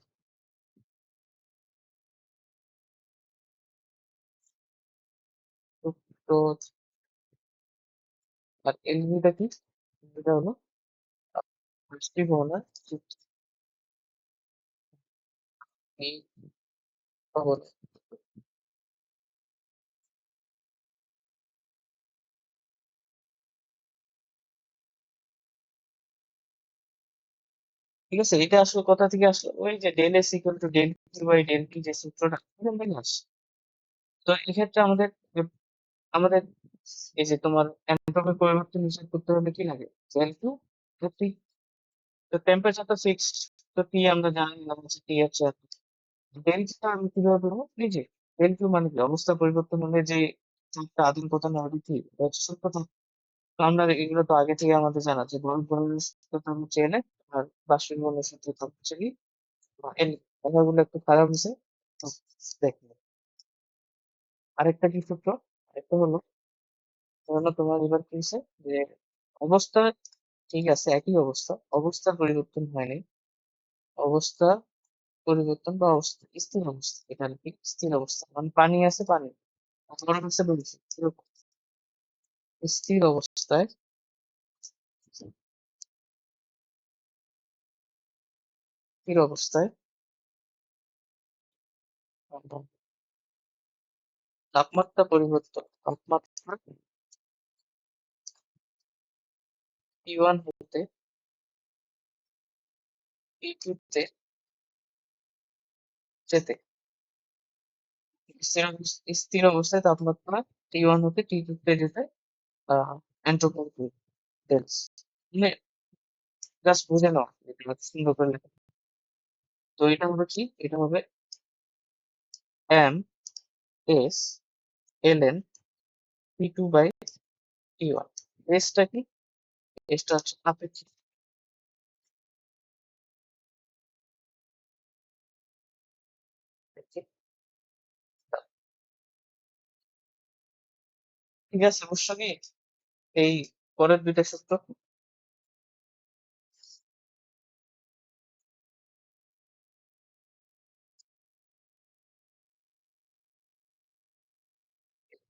তো তো আর এলভিটা কি, এটা হলো বাষ্পীভবনের এই খবর। ঠিক আছে? এটা আসলে কোথা থেকে আসলো? ওই যে del S equal to del Q by del T যে সূত্রটা এখান থেকে আসে। তো এক্ষেত্রে আমাদের এই যে তোমার এন্ট্রপি পরিবর্তন হিসাব করতে হলে কি লাগে? Del Q T. তো টেম্পারেচার তো ফিক্সড। তো টি আমরা জানি না হচ্ছে টি হচ্ছে ডেল টা আমি কিভাবে পাবো? এই যে ডেল কিউ মানে কি? অবস্থা পরিবর্তন হলে যে চাপটা আদান প্রদান হবে কি? এটা হচ্ছে সূত্র। তো আমরা এগুলো তো আগে থেকে আমাদের জানা যে গরম পরিবেশ সূত্রটা হচ্ছে এন আর বাষ্পীভবনের সূত্রটা হচ্ছে কি এন। কথাগুলো একটু খারাপ হয়েছে। তো দেখো আরেকটা কি সূত্র? আরেকটা হলো ধরো তোমার এবার কি হয়েছে যে অবস্থা ঠিক আছে, একই অবস্থা, অবস্থার পরিবর্তন হয়নি। অবস্থা পরিবর্তন বা অবস্থা স্থির অবস্থা, এটা আর কি স্থির অবস্থা মানে পানি আছে পানি গরম আছে বলছি এরকম স্থির অবস্থায় স্থির অবস্থায় তাপমাত্রা পরিবর্তন, তাপমাত্রা T1 হতে T2 তে যেতে স্থির অবস্থায় তাপমাত্রা T1 হতে T2 তে যেতে এন্ট্রোপি ডেন্স মানে জাস্ট বুঝে নাও এটা সুন্দর করে লেখা। তো এটা হবে কি? এটা হবে M S L N T2 by T1। এসটা কি? এসটা হচ্ছে আপেক্ষিক। আপেক্ষিক তাপ। ঠিক আছে, অবশ্য কি এই পরের দুইটা সূত্র,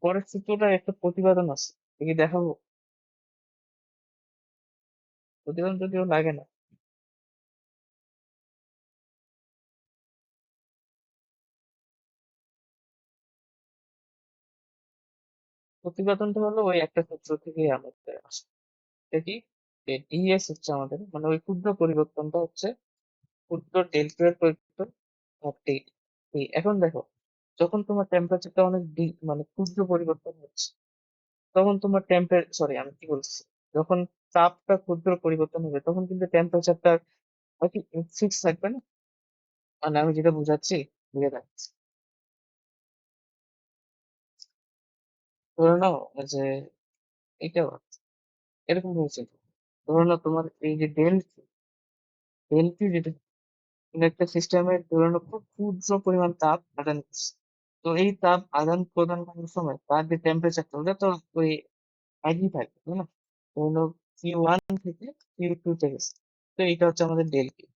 পরের সূত্রটার একটা প্রতিপাদন আছে, দেখি দেখাবো। প্রতিপাদন যদিও লাগে না। প্রতিপাদনটা হলো ওই একটা সূত্র থেকে আমাদের আসে। এটা কি? ডিএস হচ্ছে আমাদের মানে ওই ক্ষুদ্র পরিবর্তনটা হচ্ছে ক্ষুদ্র ডেল কিউ এর পরিবর্তন আর টি। এখন দেখো যখন তোমার টেম্পারেচারটা অনেক মানে ক্ষুদ্র পরিবর্তন হচ্ছে তখন তোমার সরি আমি কি বলছি, যখন তাপটা ক্ষুদ্র পরিবর্তন হবে তখন কিন্তু টেম্পারেচারটা কি ফিক্স থাকবে না? মানে আমি যেটা বুঝাচ্ছি বুঝে যাচ্ছে। ধরে নাও যে এটা এরকম হয়েছে, ধরে নাও তোমার এই যে ডেল কিউ যেটা কোনো একটা সিস্টেমের ধরে নাও খুব ক্ষুদ্র পরিমাণ তাপ আদান করছে। তো এই তাপ আদান প্রদান করার সময় তার যে টেম্পারেচারটা ওটা তো ওই একই থাকবে তাই না? ধরে নাও Q1 থেকে Q2 তে গেছে। তো এইটা হচ্ছে আমাদের ডেল কিউ।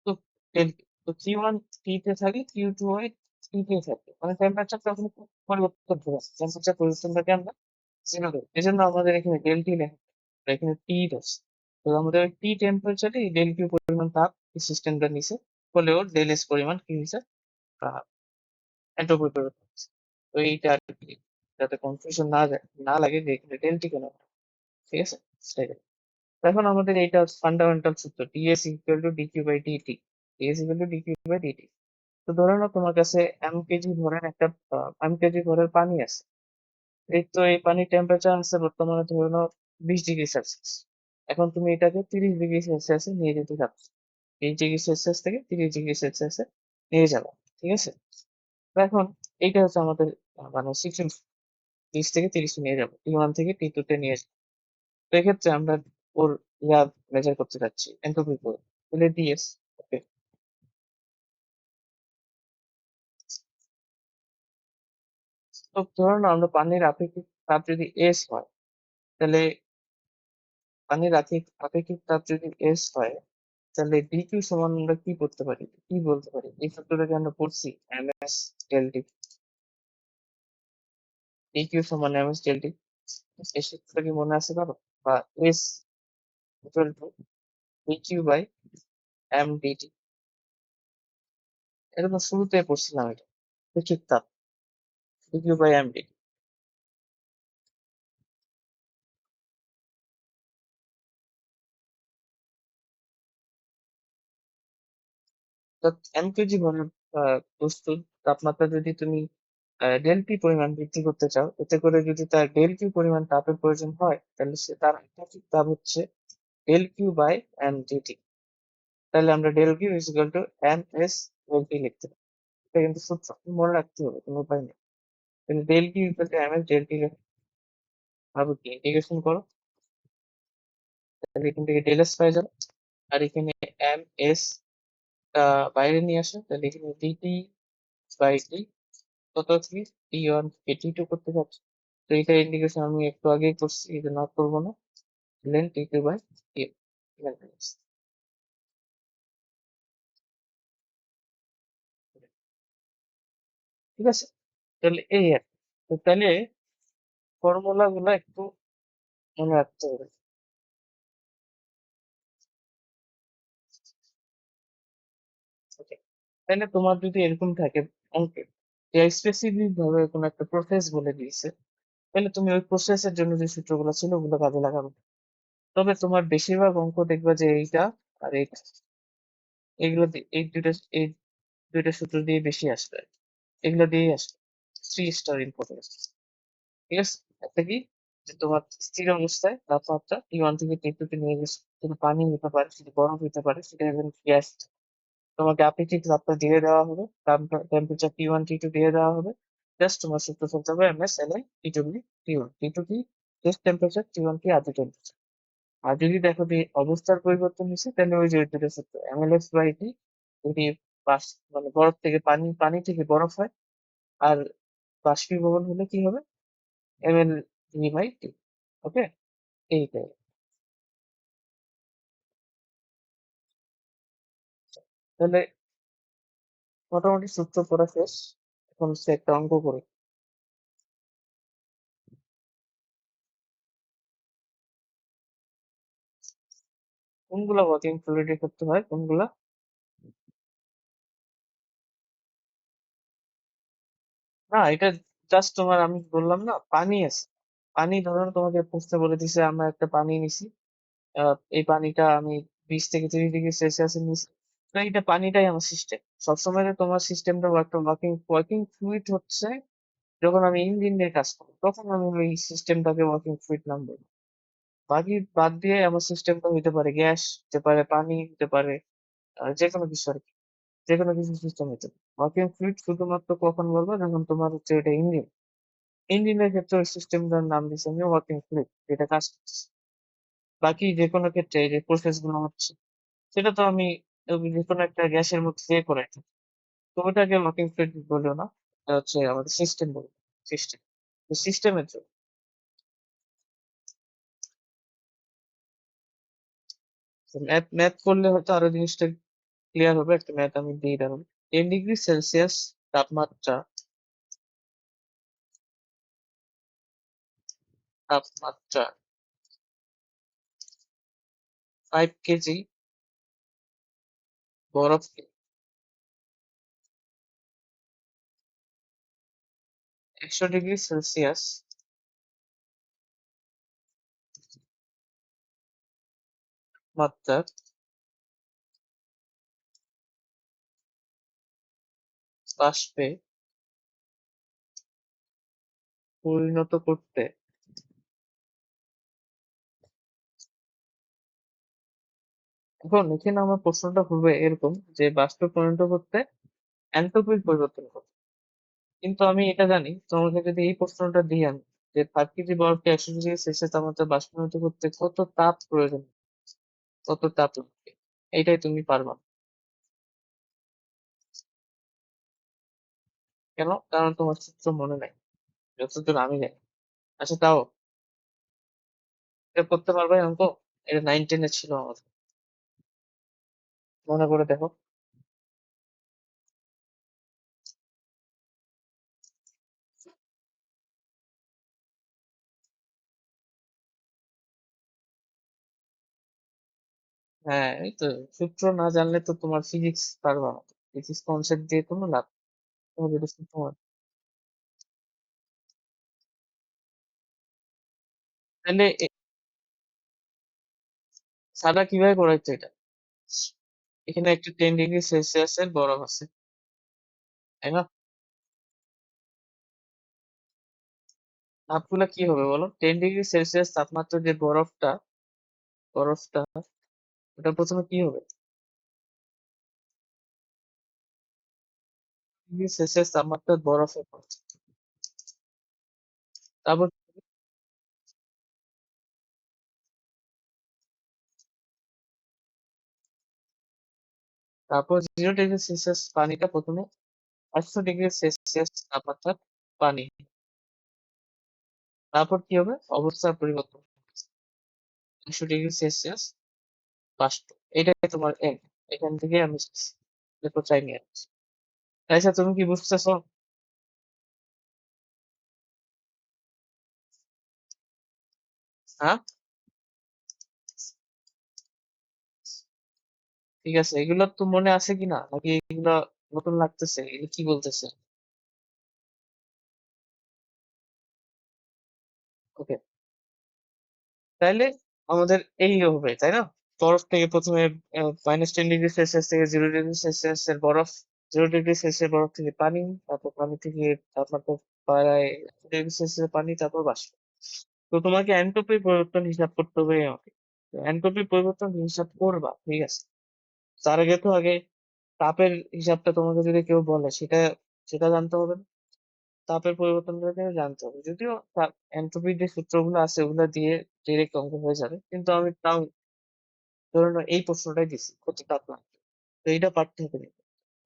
তো ডেল তো Q1 টি তে থাকে, Q2 হয় টি তে থাকে, মানে টেম্পারেচার তখন পরিবর্তন হবে, টেম্পারেচার পরিবর্তনটাকে আমরা জিরো ধরি। এই জন্য আমাদের এখানে ডেল টি লেখা আর এখানে টি আছে। তো আমাদের ওই টি টেম্পারেচারে ডেল কিউ পরিমাণ তাপ সিস্টেমটা নিছে, ফলে ওর ডেল এস পরিমাণ কি হয়েছে এন্ট্রপি পরিবর্তন হচ্ছে। তো এইটা আর কি, যাতে কনফিউশন না লাগে যে এখানে ডেল টি কেন, ঠিক আছে? সেটাই। এখন আমাদের এইটা ফান্ডামেন্টাল সূত্র TS equal to dQ by dT. TS equal to dQ by dT. তো ধরে নাও তোমার কাছে এম কেজি ভরের একটা এম কেজি ভরের পানি আছে। এই তো এই পানির টেম্পারেচার আছে বর্তমানে ধরে নাও 20 ডিগ্রি সেলসিয়াস। এখন তুমি এটাকে 30 ডিগ্রি সেলসিয়াসে নিয়ে যেতে চাচ্ছ। 20 ডিগ্রি সেলসিয়াস থেকে 30 ডিগ্রি সেলসিয়াসে নিয়ে যাবো, ঠিক আছে? তো এখন এইটা হচ্ছে আমাদের মানে সিস্টেম, 20 থেকে 30 নিয়ে যাবো, T1 থেকে T2 তে নিয়ে যাবো। তো এক্ষেত্রে আমরা ওর ইয়া মেজার করতে চাচ্ছি এন্ট্রপি তাহলে ডিএস। ওকে। তো ধরুন আমরা পানির আপেক্ষিক তাপ যদি এস হয়, তাহলে পানির আপেক্ষিক তাপ যদি এস হয়, তাহলে ডিকিউ সমান আমরা কি করতে পারি, কি বলতে পারি? এই সূত্রটাকে আমরা পড়ছি M S del T. DQ সমান এম এস ডেল টি, এই সূত্রটা কি মনে আছে কারো? বা S equal to dQ by M dT, এটা তো শুরুতে পড়ছিলাম, এটা আপেক্ষিক তাপ dQ by M dT. mkg ঘনের বস্তুর তাপমাত্রা যদি তুমি ডেল পি পরিমাণ বৃদ্ধি করতে চাও, এতে করে যদি তার ডেল কিউ পরিমাণ তাপের প্রয়োজন হয়, তাহলে তার আপেক্ষিক তাপ হচ্ছে del Q by M dT. তাহলে আমরা del Q is equal to M S del T লিখতে পারি। এটা কিন্তু সূত্র, মনে রাখতে হবে, কোনো উপায় নেই। কিন্তু del Q equal to M S del T ভাবো কি, ইন্টিগ্রেশন করো, তাহলে এখান থেকে ডেল এস পাই যাবে। আর এখানে এম এস বাইরে নিয়ে আসো, তাহলে এখানে ডিটি বাই টি কত কি টি ওয়ান কে টি টু করতে পারছি। তো এটা ইন্টিগ্রেশন আমি একটু আগেই করছি, এটা না করবো না। Lane T two by T, ঠিক আছে। তাহলে এই আর কি। তো তাহলে ফর্মুলা গুলো একটু মনে রাখতে হবে। ওকে, তাহলে তোমার যদি এরকম থাকে অঙ্কে যে স্পেসিফিক ভাবে কোনো একটা প্রসেস বলে দিয়েছে, তাহলে তুমি ওই প্রসেসের জন্য যে সূত্রগুলো ছিল ওগুলো কাজে লাগাবে। তবে তোমার বেশিরভাগ অঙ্ক দেখবা যে এইটা আর এইটা, এইগুলো এই দুইটা সূত্র দিয়ে বেশি আসবে, এগুলো দিয়েই আসবে। থ্রি স্টার ইম্পর্টেন্স, ঠিক আছে। একটা কি, যে তোমার স্থির অবস্থায় তাপমাত্রা T1 থেকে T2 তে নিয়ে গেছে, সেটা পানি হতে পারে, সেটা বরফ হতে পারে, সেটা even গ্যাস। তোমাকে আপেক্ষিক তাপটা দিয়ে দেওয়া হবে, টেম্পারেচার T1 T2 দিয়ে দেওয়া হবে। জাস্ট তোমার সূত্র ফেলতে হবে এমএস এলএন T2 কি T1, T2 কি টেস্ট টেম্পারেচার, T1 কি আদর্শ টেম্পারেচার। আর যদি দেখো যে অবস্থার পরিবর্তন হয়েছে, তাহলে ওই যে ওই দুটো সূত্র এমএলএস বাই টি, যদি বাস মানে বরফ থেকে পানি, পানি থেকে বরফ হয়, আর বাষ্পীভবন হলে কি হবে, এমএল ভি বাই টি। ওকে, এইটাই। তাহলে মোটামুটি সূত্র পড়া শেষ, এখন হচ্ছে একটা অঙ্ক করি। কোনগুলা ওয়ার্কিং ফ্লুইডে করতে হয়, কোনগুলা? না, এটা জাস্ট তোমার, আমি বললাম না পানি আছে, পানি ধরো তোমাকে প্রশ্ন বলে দিছে আমরা একটা পানি নিছি, এই পানিটা আমি 20 থেকে 30 ডিগ্রি সেলসিয়াসে নিছি। তো এইটা পানিটাই আমার সিস্টেম। সবসময় যে তোমার সিস্টেমটা একটা ওয়ার্কিং ওয়ার্কিং ফ্লুইড হচ্ছে যখন আমি ইঞ্জিন নিয়ে কাজ করি, তখন আমি ওই সিস্টেমটাকে ওয়ার্কিং ফ্লুইড নাম বলি। বাকি বাদ দিয়ে আমার সিস্টেমটা হইতে পারে গ্যাস, হতে পারে পানি, হতে পারে যে কোনো কিছু আর কি, যে কোনো কিছু সিস্টেম হতে পারে। ওয়ার্কিং ফ্লুইড শুধুমাত্র কখন বলবো, যখন তোমার হচ্ছে এটা ইঞ্জিন, ইঞ্জিনের ক্ষেত্রে ওই সিস্টেমটার নাম দিচ্ছি আমি ওয়ার্কিং ফ্লুইড, যেটা কাজ করছে। বাকি যে কোনো ক্ষেত্রে এই যে প্রসেস গুলো হচ্ছে, সেটা তো আমি যে কোনো একটা গ্যাসের মধ্যে দিয়ে করাই থাকি। তো ওটাকে ওয়ার্কিং ফ্লুইড বললো না, এটা হচ্ছে আমাদের সিস্টেম বলবো, সিস্টেম। তো সিস্টেমের জন্য ম্যাথ ম্যাথ করলে হয়তো আরো জিনিসটা ক্লিয়ার হবে। একটা ম্যাথ আমি দিয়ে দিলাম। 10 ডিগ্রি সেলসিয়াস তাপমাত্রা, তাপমাত্রা 5 কেজি বরফকে 100 ডিগ্রি সেলসিয়াস মাত্রার বাষ্পে পরিণত করতে, এখন এখানে আমার প্রশ্নটা হবে এরকম যে বাষ্পে পরিণত করতে এন্ট্রপির পরিবর্তন করতে। কিন্তু আমি এটা জানি, তোমাকে যদি এই প্রশ্নটা দিই আমি, যে 5 কেজি বরফকে 100 ডিগ্রি সেলসিয়াস তাপমাত্রা বাষ্পীভূত করতে কত তাপ প্রয়োজন, কত তাপ লাগবে, এইটাই তুমি পারবা না। কেন? কারণ তোমার সূত্র মনে নাই, যতদূর আমি জানি। আচ্ছা তাও এটা করতে পারবে অঙ্ক, এটা 9-10 এ ছিল আমাদের, মনে করে দেখো। হ্যাঁ, এই তো, সূত্র না জানলে তো তোমার ফিজিক্স পারবা না, ফিজিক্স কনসেপ্ট দিয়ে কোনো লাভ নেই। তোমার যেটা সূত্র তাহলে সাদা কিভাবে করাইতো এটা, এখানে একটা 10 ডিগ্রি সেলসিয়াস এর বরফ আছে, তাই না? তাপগুলা কি হবে বলো? 10 ডিগ্রি সেলসিয়াস তাপমাত্রার যে বরফটা ওটা প্রথমে কি হবে? ডিগ্রি সেলসিয়াস তাপমাত্রার বরফে পড়ছে। তারপর তারপর 0 ডিগ্রি সেলসিয়াস পানিটা প্রথমে 100 ডিগ্রি সেলসিয়াস তাপমাত্রার পানি। তারপর কি হবে? অবস্থার পরিবর্তন। 100 ডিগ্রি সেলসিয়াস বাষ্প। এটাই তোমার এম। এখান থেকে আমি কোথায় নিয়ে আসছি। আচ্ছা, তুমি কি বুঝতেছো? হ্যাঁ, ঠিক আছে। এগুলো তো মনে আছে কিনা, নাকি এগুলো নতুন লাগতেছে? এগুলো কি বলতেছে? ওকে, তাইলে আমাদের এই হবে, তাই না? বরফ থেকে প্রথমে -10 ডিগ্রি সেলসিয়াস থেকে 0 ডিগ্রি সেলসিয়াস এর বরফ, 0 ডিগ্রি সেলসিয়াস বরফ থেকে পানি, তারপর পানি থেকে তাপমাত্রা প্রায় 100 ডিগ্রি সেলসিয়াস পানি, তারপর বাষ্প। তো তোমাকে এনট্রপির পরিবর্তন হিসাব করতে হবে আমাকে। এনট্রপির পরিবর্তন হিসাব করবা, ঠিক আছে? তার আগে তো আগে তাপের হিসাবটা তোমাকে যদি কেউ বলে, সেটা সেটা জানতে হবে না? তাপের পরিবর্তনটা জানতে হবে। যদিও এনট্রপির যে সূত্রগুলো আছে ওগুলো দিয়ে ডিরেক্ট অঙ্ক হয়ে যাবে, কিন্তু আমি তাও ধরে নাও এই প্রশ্নটাই দিছি, কত তাপ লাগবে। তো এইটা পারতে হবে না।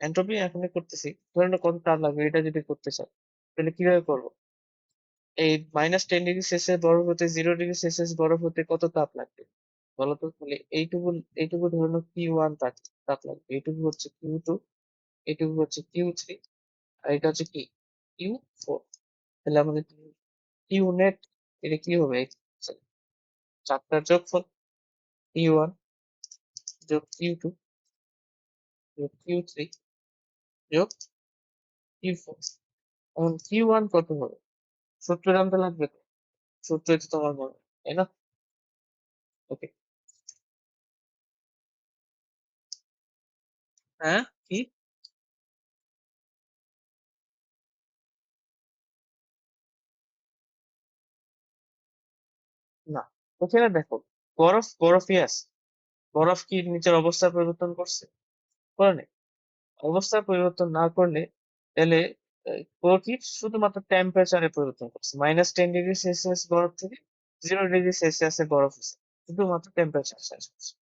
এনট্রপি এখনই করতেছি, ধরে নাও কত তাপ লাগবে এটা যদি করতে চাই, তাহলে কিভাবে করবো? এই -10 ডিগ্রি সেলসিয়াস বরফ হতে 0 ডিগ্রি সেলসিয়াস বরফ হতে কত তাপ লাগবে বলো তো? তাহলে এইটুকু ধরে নাও Q1 তাপ লাগবে, এইটুকু হচ্ছে Q2, এইটুকু হচ্ছে Q3, আর এটা হচ্ছে কি, Q4। তাহলে আমাদের কিউ নেট, এটা কি হবে? চারটার যোগফল, Q1 যোগ Q2 যোগ Q3 যোগ Q4। এখন Q1 কত হবে? সূত্র জানতে লাগবে তো? সূত্রই তো তোমার মনে, তাই না? ওকে। হ্যাঁ, কি? না, ওখানে দেখো, বরফই আছে। বরফ কি নিচের অবস্থা পরিবর্তন করছে? করে নাই। অবস্থা পরিবর্তন না করলে তাহলে ও কি শুধুমাত্র টেম্পারেচারে পরিবর্তন করছে। -10 ডিগ্রি সেলসিয়াস বরফ থেকে 0 ডিগ্রি সেলসিয়াস এর বরফ হচ্ছে, শুধুমাত্র টেম্পারেচার চেঞ্জ করছে।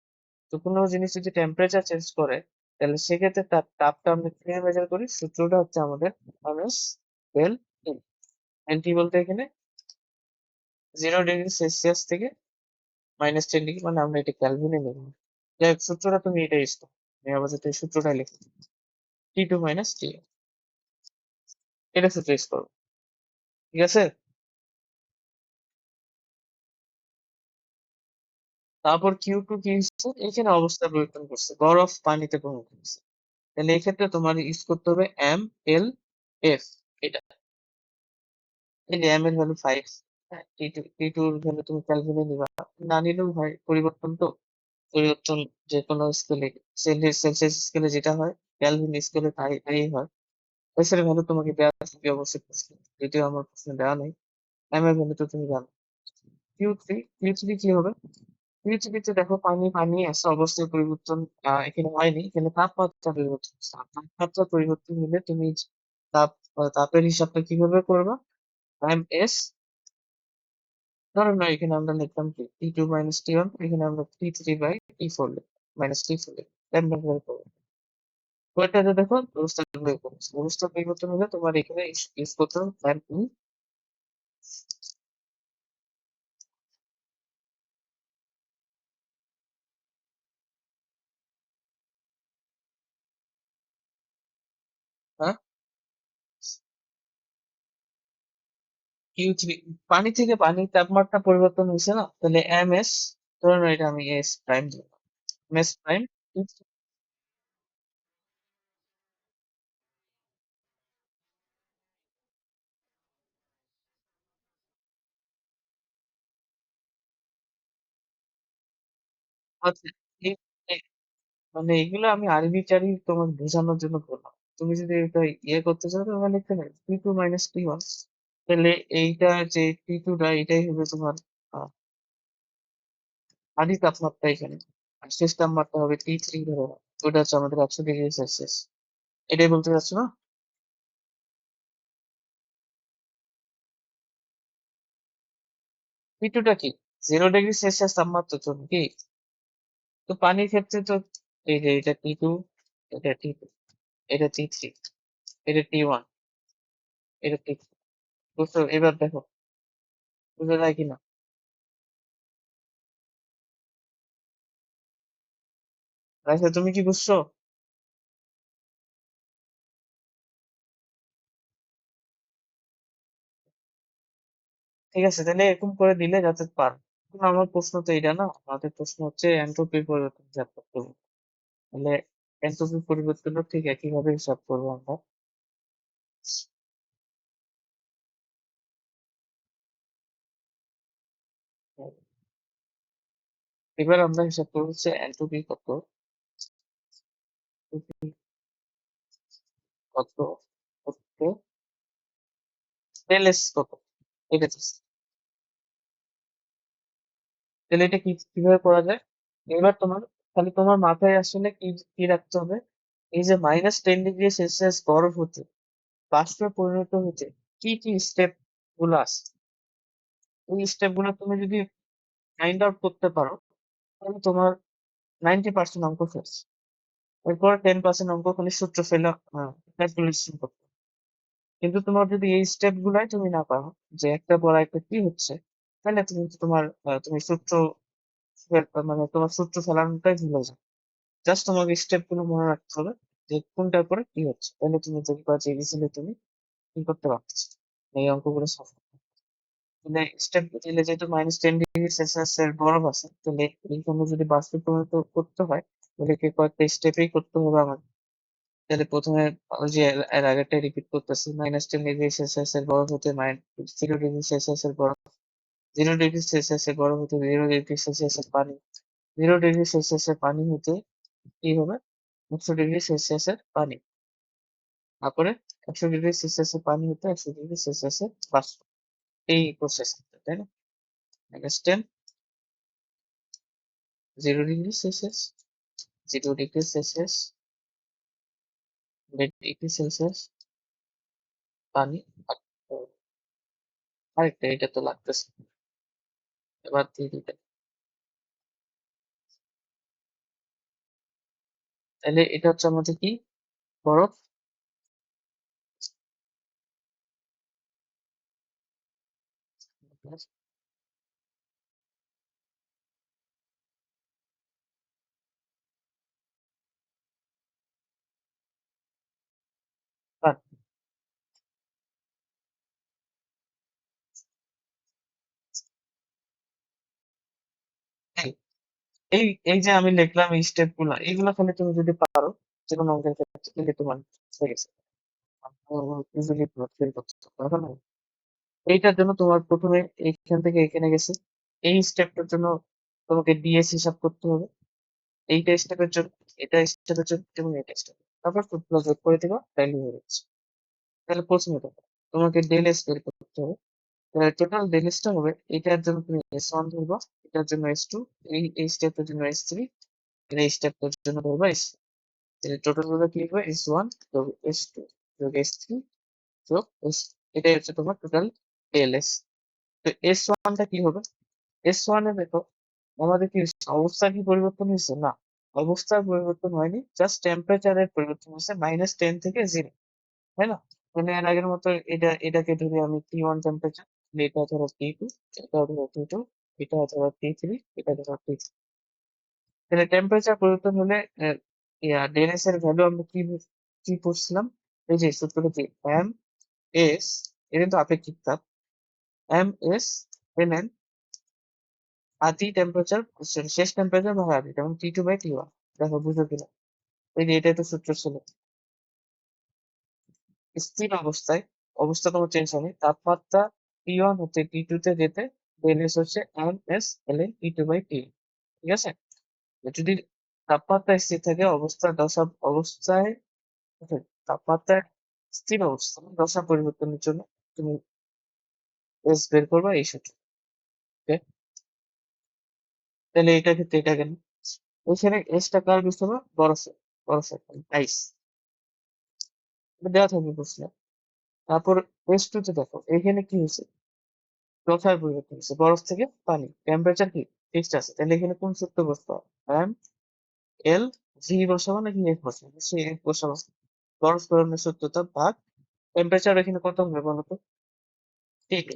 তো কোনো জিনিস যদি টেম্পারেচার চেঞ্জ করে, তাহলে সেক্ষেত্রে তার তাপটা আমরা কিভাবে মেজার করি? সূত্রটা হচ্ছে আমাদের মাইনাস ডেল এন। এন কি বলতে এখানে 0 ডিগ্রি সেলসিয়াস থেকে -10 ডিগ্রি, মানে আমরা এটা ক্যালভিনে নেব। যাই হোক, সূত্রটা তুমি এটা ইউজ করো। আমি আপাতত এই সূত্রটাই লিখি, T2 - T। এটা সূত্র ইউজ করো, ঠিক আছে? তারপর Q2 কি হচ্ছে? এখানে অবস্থা পরিবর্তন করছে, বরফ পানিতে পরিণত হচ্ছে। তাহলে এই ক্ষেত্রে তোমার ইউজ করতে হবে MLF। এটা এই যে এম এর ভ্যালু 5, টি টু এর ভ্যালু তুমি ক্যালকুলে নিবা, না নিলেও হয়। পরিবর্তন যে কোনো স্কেলে, সেলসিয়াস স্কেলে যেটা হয়, ক্যালভিন স্কেলে তাই তাই হয়। এর ভ্যালু তোমাকে দেওয়া থাকবে অবশ্যই প্রশ্নে, যদিও আমার প্রশ্নে দেওয়া নেই। এম এর ভ্যালু তো তুমি জানো। কিউ থ্রি কি হবে? কিউ থ্রিতে দেখো পানি পানি আছে, অবস্থার পরিবর্তন এখানে হয়নি, এখানে তাপমাত্রা পরিবর্তন হচ্ছে। আর তাপমাত্রা পরিবর্তন হলে তুমি তাপ তাপের হিসাবটা কিভাবে করবা? এম এস, ধরো না এখানে আমরা লিখলাম কি T2 - T1, এখানে আমরা T3/T4 -T4 এমন ভাবে করবো। ওইটাতে দেখো অবস্থা পরিবর্তন হচ্ছে। অবস্থা পরিবর্তন হলে তোমার এখানে ইউজ করতে হবে হ্যাঁ, Q3। পানি থেকে পানির তাপমাত্রা পরিবর্তন হয়েছে না, তাহলে এম এস, ধরো না এটা আমি এস প্রাইম ধরলাম, এম এস প্রাইম। আচ্ছা, মানে এগুলো আমি আরবিটারি তোমাকে বোঝানোর জন্য বললাম। তুমি যদি এটা ইয়ে করতে চাও তাহলে লিখতে পারো T2 মাইনাস T1। তাহলে এইটা যে T2 টা এটাই হবে তোমার আহ, আদি তাপমাত্রা এখানে। আর শেষ তাপমাত্রা হবে T3 ধরো। ওটা হচ্ছে আমাদের 100°C। এটাই বলতে চাচ্ছ না? T2 টা কি? 0°C তাপমাত্রা তো কি? তো পানির ক্ষেত্রে তো এই যে এটা T2, এটা T2, এটা T3, এটা T1, এটা T3। বুঝছো? এবার দেখো বুঝা যায় কিনা। আচ্ছা তুমি কি বুঝছো? ঠিক আছে, তাহলে এরকম করে দিলে যাতে পার। কিন্তু আমার প্রশ্ন তো এটা না, আমাদের প্রশ্ন হচ্ছে এন্ট্রপির পরিবর্তন হিসাব করতে হবে। তাহলে এন্ট্রপির পরিবর্তনও ঠিক একইভাবে হিসাব করবো আমরা। এবার আমরা হিসাব করবো হচ্ছে এন্ট্রপি কত, কত, কত, ডেল এস কত, এটা চাচ্ছি। তাহলে এটা কিভাবে করা যায়? এবার তোমার খালি তোমার মাথায় আসলে কি কি রাখতে হবে, এই যে -10°C বরফ হতে বাষ্পে পরিণত হতে কি কি স্টেপ গুলো আছে, এই স্টেপ গুলো তুমি যদি ফাইন্ড আউট করতে পারো তাহলে তোমার 90% অঙ্ক শেষ। এরপর 10% অঙ্ক খালি সূত্র ফেলা, ক্যালকুলেশন করতে হবে। কিন্তু তোমার যদি এই স্টেপ গুলাই তুমি না পারো, যে একটা পর একটা কি হচ্ছে, তাহলে তুমি তোমার তুমি সূত্র মানে তোমার সূত্র ফেলানোটাই ভুলে যাও। জাস্ট তোমাকে স্টেপ গুলো মনে রাখতে হবে যে কোনটার পরে কি হচ্ছে, তাহলে তুমি দেখবা যে ইজিলি তুমি কি করতে পারছো এই অঙ্কগুলো সলভ করতে। মানে স্টেপ দিলে যেহেতু -10°C এর বরফ আছে, তাহলে এইখানে যদি বাষ্পীভবন করতে হয় তাহলে কি কয়েকটা স্টেপেই করতে হবে আমার। তাহলে প্রথমে ওই যে এর আগেরটাই রিপিট করতেছি, -10°C এর বরফ হতে 0°C এর বরফ, 0°C এর বরফ হতে 0°C এর পানি, 0°C এর পানি হতে কি হবে 100°C এর পানি, তারপরে 100°C এর পানি হতে 100°C এর বাষ্প। এই প্রসেস, তাই না? -10, 0°C, 0°C, 100°C পানি। আর আরেকটা এটা তো লাগতেছে, এবার দিয়ে দিতে। তাহলে এটা হচ্ছে আমাদের কি, বরফ। আর এই এই এই যে আমি লিখলাম এই স্টেপ গুলা, এইগুলা খালি তুমি যদি পারো যে কোনো অঙ্কের ক্ষেত্রে, তাহলে তোমার হয়ে গেছে। ইজিলি ফিল করতে পারবে না? এইটার জন্য তোমার প্রথমে এইখান থেকে এখানে গেছে, এই স্টেপটার জন্য তোমাকে ডিএস হিসাব করতে হবে। এইটা স্টেপের জন্য, এটা স্টেপের জন্য এবং এটা স্টেপ, তারপর সূত্র যোগ করে দিবা, তাইলে হয়ে যাচ্ছে। তাহলে প্রথমে দেখো তোমাকে ডেল এস বের করতে হবে। তাহলে টোটাল ডেল এসটা হবে, এটার জন্য তুমি S1 ধরবা, এটার জন্য S2, এই স্টেপের জন্য S3, এই স্টেপটার জন্য ধরবা S। তাহলে টোটাল গুলো কি হবে, S1 যোগ S2 যোগ S3 যোগ S। এটাই হচ্ছে তোমার টোটাল ডেল এস। তো S1 টা কি হবে? S1 এ দেখো আমাদের কি হয়েছে? অবস্থা কি পরিবর্তন হয়েছে? না, অবস্থার পরিবর্তন হয়নি, জাস্ট টেম্পারেচারের পরিবর্তন হয়েছে -10 থেকে 0, তাই না? মানে এর আগের মতো এটাকে ধরি আমি T1 টেম্পারেচার, এটা ধরো T2, এটা ধরো T2, এটা ধরো T3, এটা ধরো T3। তাহলে টেম্পারেচার পরিবর্তন হলে ডেন এস এর ভ্যালু আমরা কি পড়ছিলাম? এই যে সূত্রটা কি, এম এস, এটা কিন্তু আপেক্ষিক তাপ, এম এস এন আদি টেম্পারেচার, শেষ টেম্পারেচার ভাগ আদি, যেমন T2/T1। দেখো বুঝো কিনা, এই যে এটাই তো সূত্র ছিল। স্থির অবস্থায়, অবস্থা কোনো চেঞ্জ হয়নি, তাপমাত্রা T1 হতে T2 তে যেতে ডেল এস হচ্ছে M S L N T2/T। ঠিক আছে? যদি তাপমাত্রা স্থির থাকে অবস্থায় তাপমাত্রার স্থির অবস্থা দশা পরিবর্তনের জন্য তুমি এস বের করবা এই সূত্র। ওকে, তাহলে এটা ক্ষেত্রে এটা গেল। এখানে এসটা কার বুঝতে হবে? বরফের আইস দেওয়া থাকবে প্রশ্নে। তারপর এস টু তে দেখো এখানে কি হয়েছে, দশার পরিবর্তন হচ্ছে, বরফ থেকে পানি, টেম্পারেচার কি ফিক্সড আছে, তাহলে এখানে কোন সূত্র বসতে হবে? এম এল জি বসাবো নাকি এফ বসাবো? সে এফ বসাবো। বরফ গরমের সূত্রটা ভাগ টেম্পারেচার এখানে কত হবে বলো তো? টি2,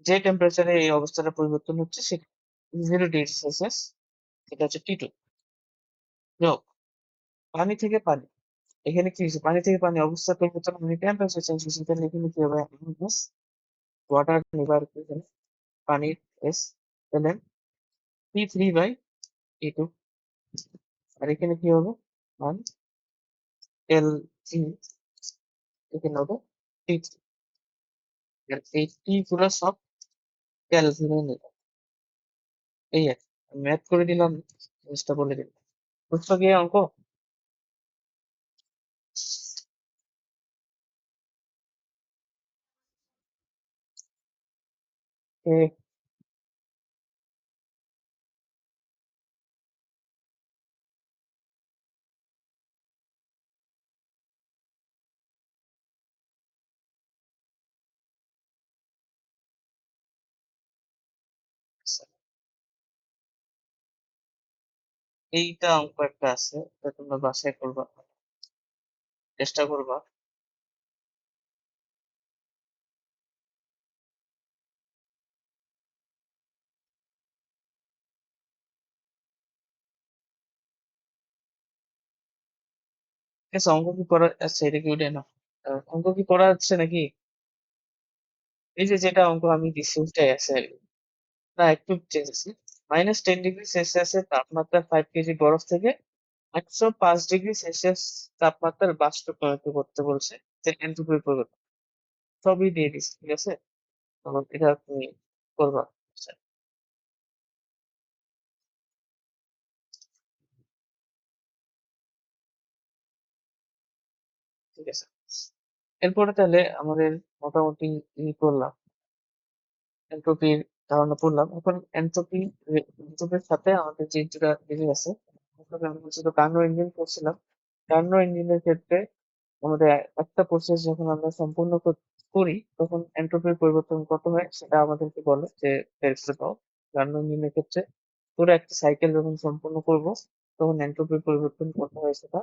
যে টেম্পারেচারে এই অবস্থাটা পরিবর্তন হচ্ছে সেটা 0°C, এটা হচ্ছে টি2 যোগ পানি থেকে পানি। এখানে কি হচ্ছে, পানি থেকে পানি অবস্থা পরিবর্তন মানে টেম্পারেচার চেঞ্জ হচ্ছে, তাহলে এখানে কি হবে? ওয়াটার নিবার এখানে পানির এস, তাহলে T3/T2, আর এখানে কি হবে? মান এল জি, এখানে হবে T3, আর এই টি গুলো সব ক্যালভিনে নিলাম। এই আর ম্যাথ করে দিলাম, জিনিসটা বলে দিলাম। বুঝছো গিয়ে অঙ্ক? এ, আচ্ছা, এইটা অঙ্ক একটা আছে, এটা তোমরা বাসায় করবা, চেষ্টা করবা। ঠিক আছে, অঙ্ক কি করা আচ্ছা এটা কি উঠে না? অঙ্ক কি করা যাচ্ছে নাকি? এই যে যেটা অঙ্ক আমি দিচ্ছি ওইটাই আছে আর কি। না একটু চেঞ্জ আছে। -10°C তাপমাত্রা 5 কেজি বরফ থেকে 105°C তাপমাত্রার বাষ্প তৈরি করতে বলছে, যে এন্ট্রপির পরিবর্তন সবই দিয়ে দিচ্ছি, ঠিক আছে? তো এটা তুমি করবা। আচ্ছা, ঠিক আছে। এরপরে তাহলে আমাদের মোটামুটি ই করলাম, এন্ট্রপির ধারণা পড়লাম। এখন এন্ট্রপির সাথে আমাদের যে দুটা জিনিস আছে, প্রথমে আমরা শুধু কার্নো ইঞ্জিন করছিলাম। কার্নো ইঞ্জিনের ক্ষেত্রে আমাদের একটা প্রসেস যখন আমরা সম্পূর্ণ করি তখন এন্ট্রপির পরিবর্তন কত হয় সেটা আমাদেরকে বলে যে বের করে দাও। কার্নো ইঞ্জিনের ক্ষেত্রে পুরো একটা সাইকেল যখন সম্পূর্ণ করব তখন এন্ট্রপির পরিবর্তন কত হয় সেটা।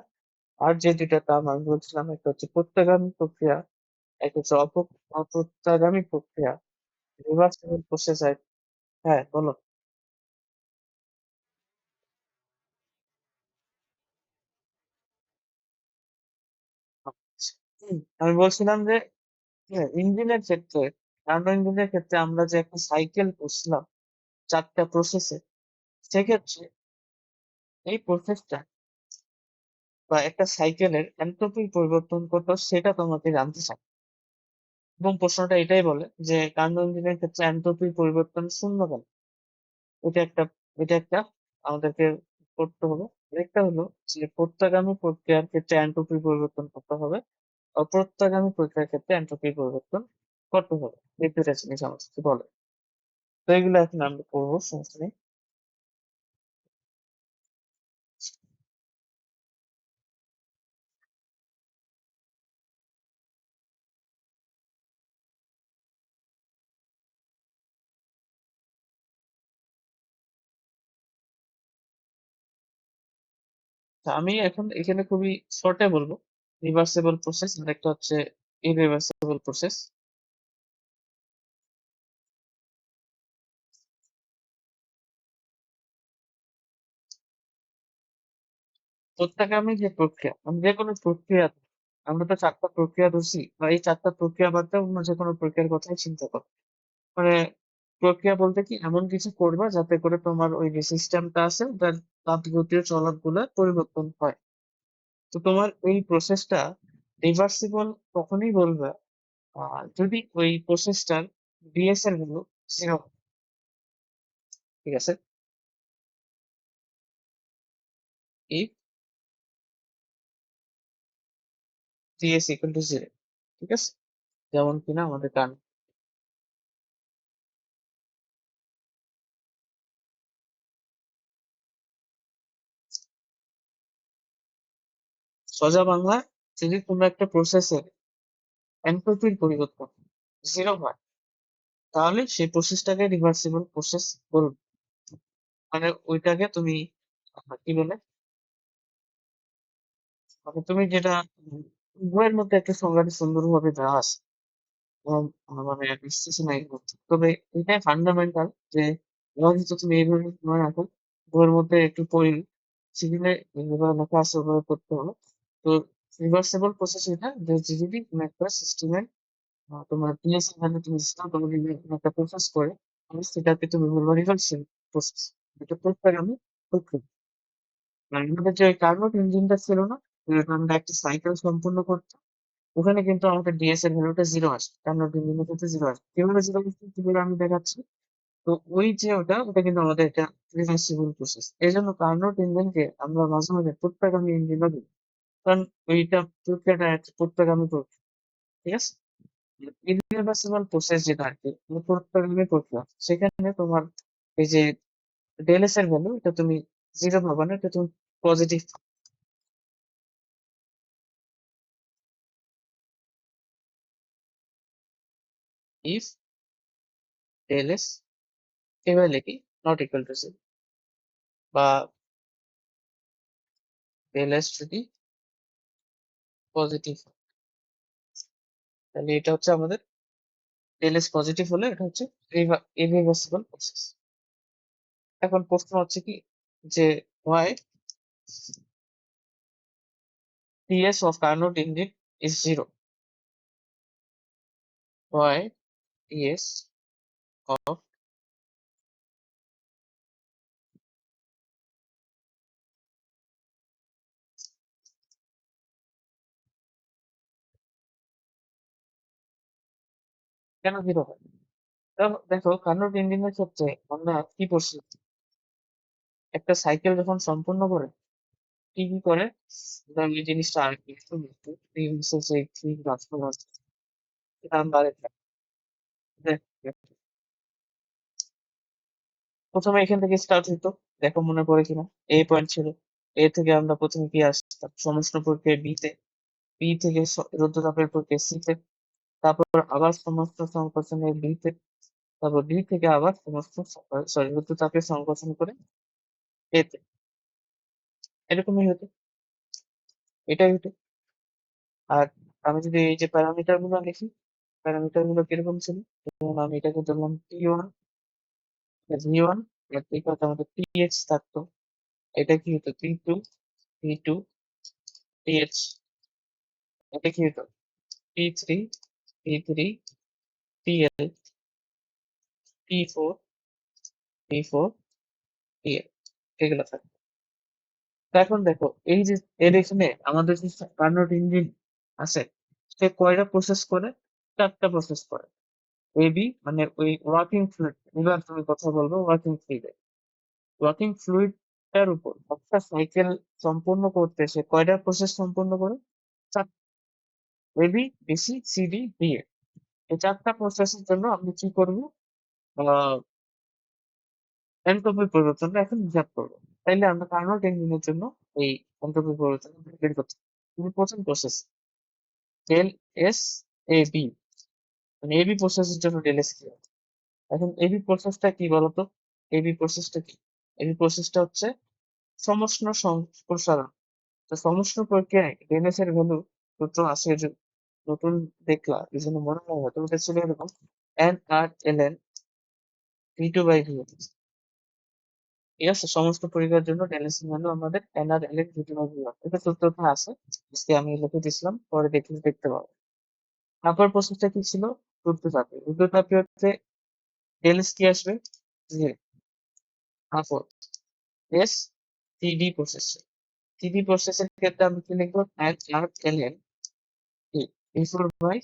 আর যে দুইটা টার্ম আমি বলছিলাম, একটা হচ্ছে প্রত্যাগামী প্রক্রিয়া, একটা হচ্ছে অপ্রত্যাগামী প্রক্রিয়া, রিভার্সিবল প্রসেস। হ্যাঁ বলো। আচ্ছা, আমি বলছিলাম যে ইঞ্জিনের ক্ষেত্রে, কার্নো ইঞ্জিনের ক্ষেত্রে আমরা যে একটা সাইকেল করছিলাম 4টা প্রসেসে, সেক্ষেত্রে এই প্রসেসটা বা একটা সাইকেলের এন্ট্রপির পরিবর্তন কত সেটা তোমাকে জানতে চাই। এবং প্রশ্নটা এটাই বলে যে কার্নো ইঞ্জিনের ক্ষেত্রে এন্ট্রপির পরিবর্তন শূন্য কেন? এটা একটা এটা একটা আমাদেরকে করতে হবে। আরেকটা হলো যে প্রত্যাগামী প্রক্রিয়ার ক্ষেত্রে এন্ট্রপির পরিবর্তন কত হবে, অপ্রত্যাগামী প্রক্রিয়ার ক্ষেত্রে এন্ট্রপির পরিবর্তন কত হবে, এই দুটা জিনিস আমাদেরকে বলে। তো এগুলো এখন আমরা করবো, সমস্যা নেই। তা আমি এখন এখানে খুবই শর্টে বলবো, রিভার্সিবল প্রসেস আর একটা হচ্ছে ইরিভার্সিবল প্রসেস। প্রত্যাগামী যে প্রক্রিয়া, আমি যে কোনো প্রক্রিয়া, আমরা তো 4টা প্রক্রিয়া ধরছি, বা এই 4টা প্রক্রিয়া বাদ দিয়ে অন্য যে কোনো প্রক্রিয়ার কথাই চিন্তা করো। মানে প্রক্রিয়া বলতে কি, এমন কিছু করবা যাতে করে তোমার ওই যে সিস্টেমটা আছে ওটার তাপগতীয় চলক গুলা পরিবর্তন হয়। তো তোমার এই প্রসেসটা রিভার্সিবল তখনই বলবে যদি ওই প্রসেসটার ডিএস এর ভ্যালু 0, ঠিক আছে? if ds equal to 0, ঠিক আছে? যেমন কিনা আমাদের সোজা বাংলায় যদি কোনো একটা প্রসেসের এনট্রপির পরিবর্তন 0 হয় তাহলে সেই প্রসেসটাকে রিভার্সিবল প্রসেস বলবে। মানে ওইটাকে তুমি কি বলে, মানে তুমি যেটা বইয়ের মধ্যে একটা সংজ্ঞাটা সুন্দরভাবে দেওয়া আছে, এবং মানে বিশ্লেষণ নাই করতে। তবে এটাই ফান্ডামেন্টাল যে যদি তুমি এইভাবে মনে রাখো, বইয়ের মধ্যে একটু পড়ি, সেখানে যেভাবে লেখা আছে ওভাবে করতে হবে। তো রিভার্সিবল প্রসেস এটা যে যদি তুমি একটা সিস্টেমের তোমার পিএসএ ভ্যালু তুমি সিস্টেম তুমি যদি একটা প্রসেস করে তাহলে সেটাকে তুমি বলবো রিভার্সিবল প্রসেস। এটা প্রোগ্রামে প্রক্রিয়া। মানে আমাদের যে কার্নোট ইঞ্জিনটা ছিল না, যেটা আমরা একটা সাইকেল সম্পূর্ণ করতাম, ওখানে কিন্তু আমাদের ডিএস এর ভ্যালুটা 0 আসে। কার্নোট ইঞ্জিনের ক্ষেত্রে 0 আসে। কিভাবে 0 আসে সেগুলো আমি দেখাচ্ছি। তো ওই যে ওটা কিন্তু আমাদের একটা রিভার্সিবল প্রসেস। এজন্য কার্নোট ইঞ্জিনকে আমরা মাঝে মাঝে প্রত্যাগামী ইঞ্জিনও বলি। কারণ ওইটা প্রক্রিয়াটা একটা প্রত্যাগামী প্রক্রিয়া। ঠিক আছে? ইরিভার্সিবল প্রসেস যেটা আরকি, মানে প্রত্যাগামী প্রক্রিয়া। সেখানে তোমার এই যে ডেল এস এর ভ্যালু এটা তুমি 0 পাবা না, এটা তুমি পজিটিভ। ইফ ডেল এস এভাবে লিখি নট ইকুয়াল টু 0, বা ডেল এস যদি পজিটিভ, তাহলে এটা হচ্ছে আমাদের ডেল এস পজিটিভ হলে এটা হচ্ছে ইরিভার্সিবল প্রসেস। এখন প্রশ্ন হচ্ছে কি যে why ts of Carnot engine is 0? why ts of কেন 0 হয়? দেখো কার্নোট ইঞ্জিনের ক্ষেত্রে আমরা কি করছি, একটা সাইকেল যখন সম্পূর্ণ করে কি কি করে, ধর এই জিনিসটা আর কি এটা আমরা প্রথমে এখান থেকে স্টার্ট হতো। দেখো মনে পড়ে কিনা, এ পয়েন্ট ছিল, এ থেকে আমরা প্রথমে কি আসতাম সমষ্ণ প্রক্রিয়া বি তে, বি থেকে রুদ্ধতাপের প্রক্রিয়া সি তে, তারপর আবার সমস্ত সংকোচনের বি তে, তারপর বি থেকে আবার সমস্ত সরি রুদ্ধতাপের সংকোচন করে এ তে। এরকমই হতো, এটাই হতো। আর আমি যদি এই যে প্যারামিটার গুলো লিখি, প্যারামিটার গুলো কিরকম ছিল, যেমন আমি এটাকে ধরলাম টি1, জি1, এর থেকে হয়তো আমাদের টিএইচ থাকতো, এটা কি হতো টি2, টি2, টিএইচ, এটা কি হতো টি3, টি3, টিএল, টি4, টি4, টিএল, এগুলো থাকে। তো এখন দেখো এই যে এর এখানে আমাদের যে কার্নোট ইঞ্জিন আছে, সে কয়টা প্রসেস করে, 4টা প্রসেস করে। এবি মানে ওই ওয়ার্কিং ফ্লুইড, এবার তুমি কথা বলবো ওয়ার্কিং ফ্লুইডে। ওয়ার্কিং ফ্লুইডটার উপর একটা সাইকেল সম্পূর্ণ করতে সে কয়টা প্রসেস সম্পূর্ণ করে, 4। এবি, বিসি, সিডি, ডিএ, এই 4টা প্রসেসের জন্য আমি কি করবো, আহ এনট্রপি পরিবর্তনটা এখন হিসাব করবো। তাইলে আমরা কার্নোট ইঞ্জিনের জন্য এই এনট্রপি পরিবর্তন বের করতে পারি। তুমি প্রথম process del S A B, মানে এবি প্রসেসের জন্য ডেল এস কি হবে? এখন এবি প্রসেসটা কি বলতো, এবি প্রসেসটা কি, এবি প্রসেসটা হচ্ছে সমষ্ণ সম্প্রসারণ। তো সমষ্ণ প্রক্রিয়ায় ডেল এস এর ভ্যালু সূত্র আছে যে নতুন দেখলা এই জন্য মনে হয় হয়তো ওটা ছিল এরকম, N R L N V two by V. ঠিক আছে, সমস্ত পরীক্ষার জন্য টেলিসিম হলো আমাদের এনআর এল ভিডিও, এটা সূত্রটা আছে, আজকে আমি লিখে দিয়েছিলাম, পরে দেখলে দেখতে পাবো। তারপর প্রসেসটা কি ছিল, রুদ্ধতাপে, রুদ্ধতাপে হচ্ছে ডেলস কি আসবে, যে তারপর এস টিডি প্রসেস, টিডি প্রসেসের ক্ষেত্রে আমি কি লিখবো, N R L N V four by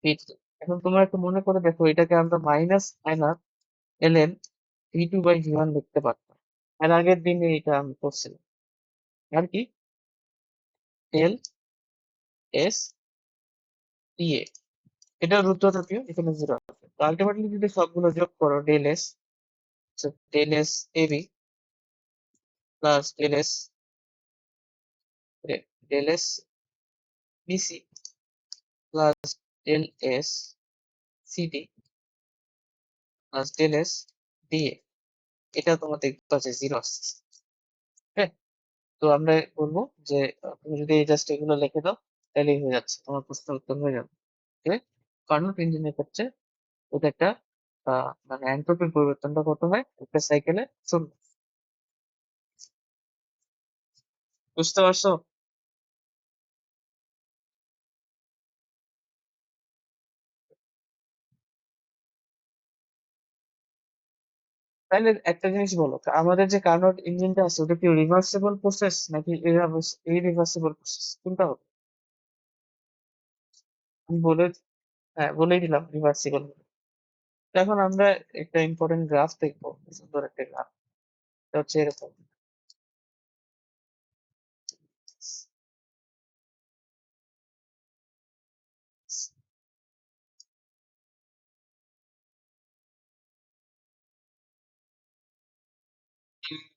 V three. এখন তোমরা একটু মনে করে দেখো, এটাকে আমরা minus N R L N V two by V one লিখতে পারতাম, এর আগের দিনে এটা আমি করছিলাম। আর কি ডেল এস টি এ, এটা রুদ্রতাপীয়, এখানে জিরো আছে। তো আলটিমেটলি যদি সবগুলো যোগ করো del S AB plus del S BC plus del S CD plus del S DA, এটা তোমার দেখতে পাচ্ছে জিরো আসছে। হ্যাঁ, তো আমরা বলবো যে তুমি যদি জাস্ট এগুলো লিখে দাও তাহলেই হয়ে যাচ্ছে, তোমার প্রশ্নের উত্তর হয়ে যাবে। ঠিক আছে, কার্নোট ইঞ্জিনের ক্ষেত্রে ওটা একটা মানে এন্ট্রপির পরিবর্তনটা কত হয় একটা সাইকেলে 0। বুঝতে পারছো? তাহলে একটা জিনিস বলো, আমাদের যে কার্নোট ইঞ্জিনটা আছে ওটা কি রিভার্সিবল প্রসেস নাকি ইরিভার্সিবল প্রসেস, কোনটা হবে? আমি বলে, হ্যাঁ বলেই দিলাম রিভার্সিবল। এখন আমরা একটা ইম্পর্টেন্ট গ্রাফ দেখবো, সুন্দর একটা গ্রাফ। হচ্ছে এরকম,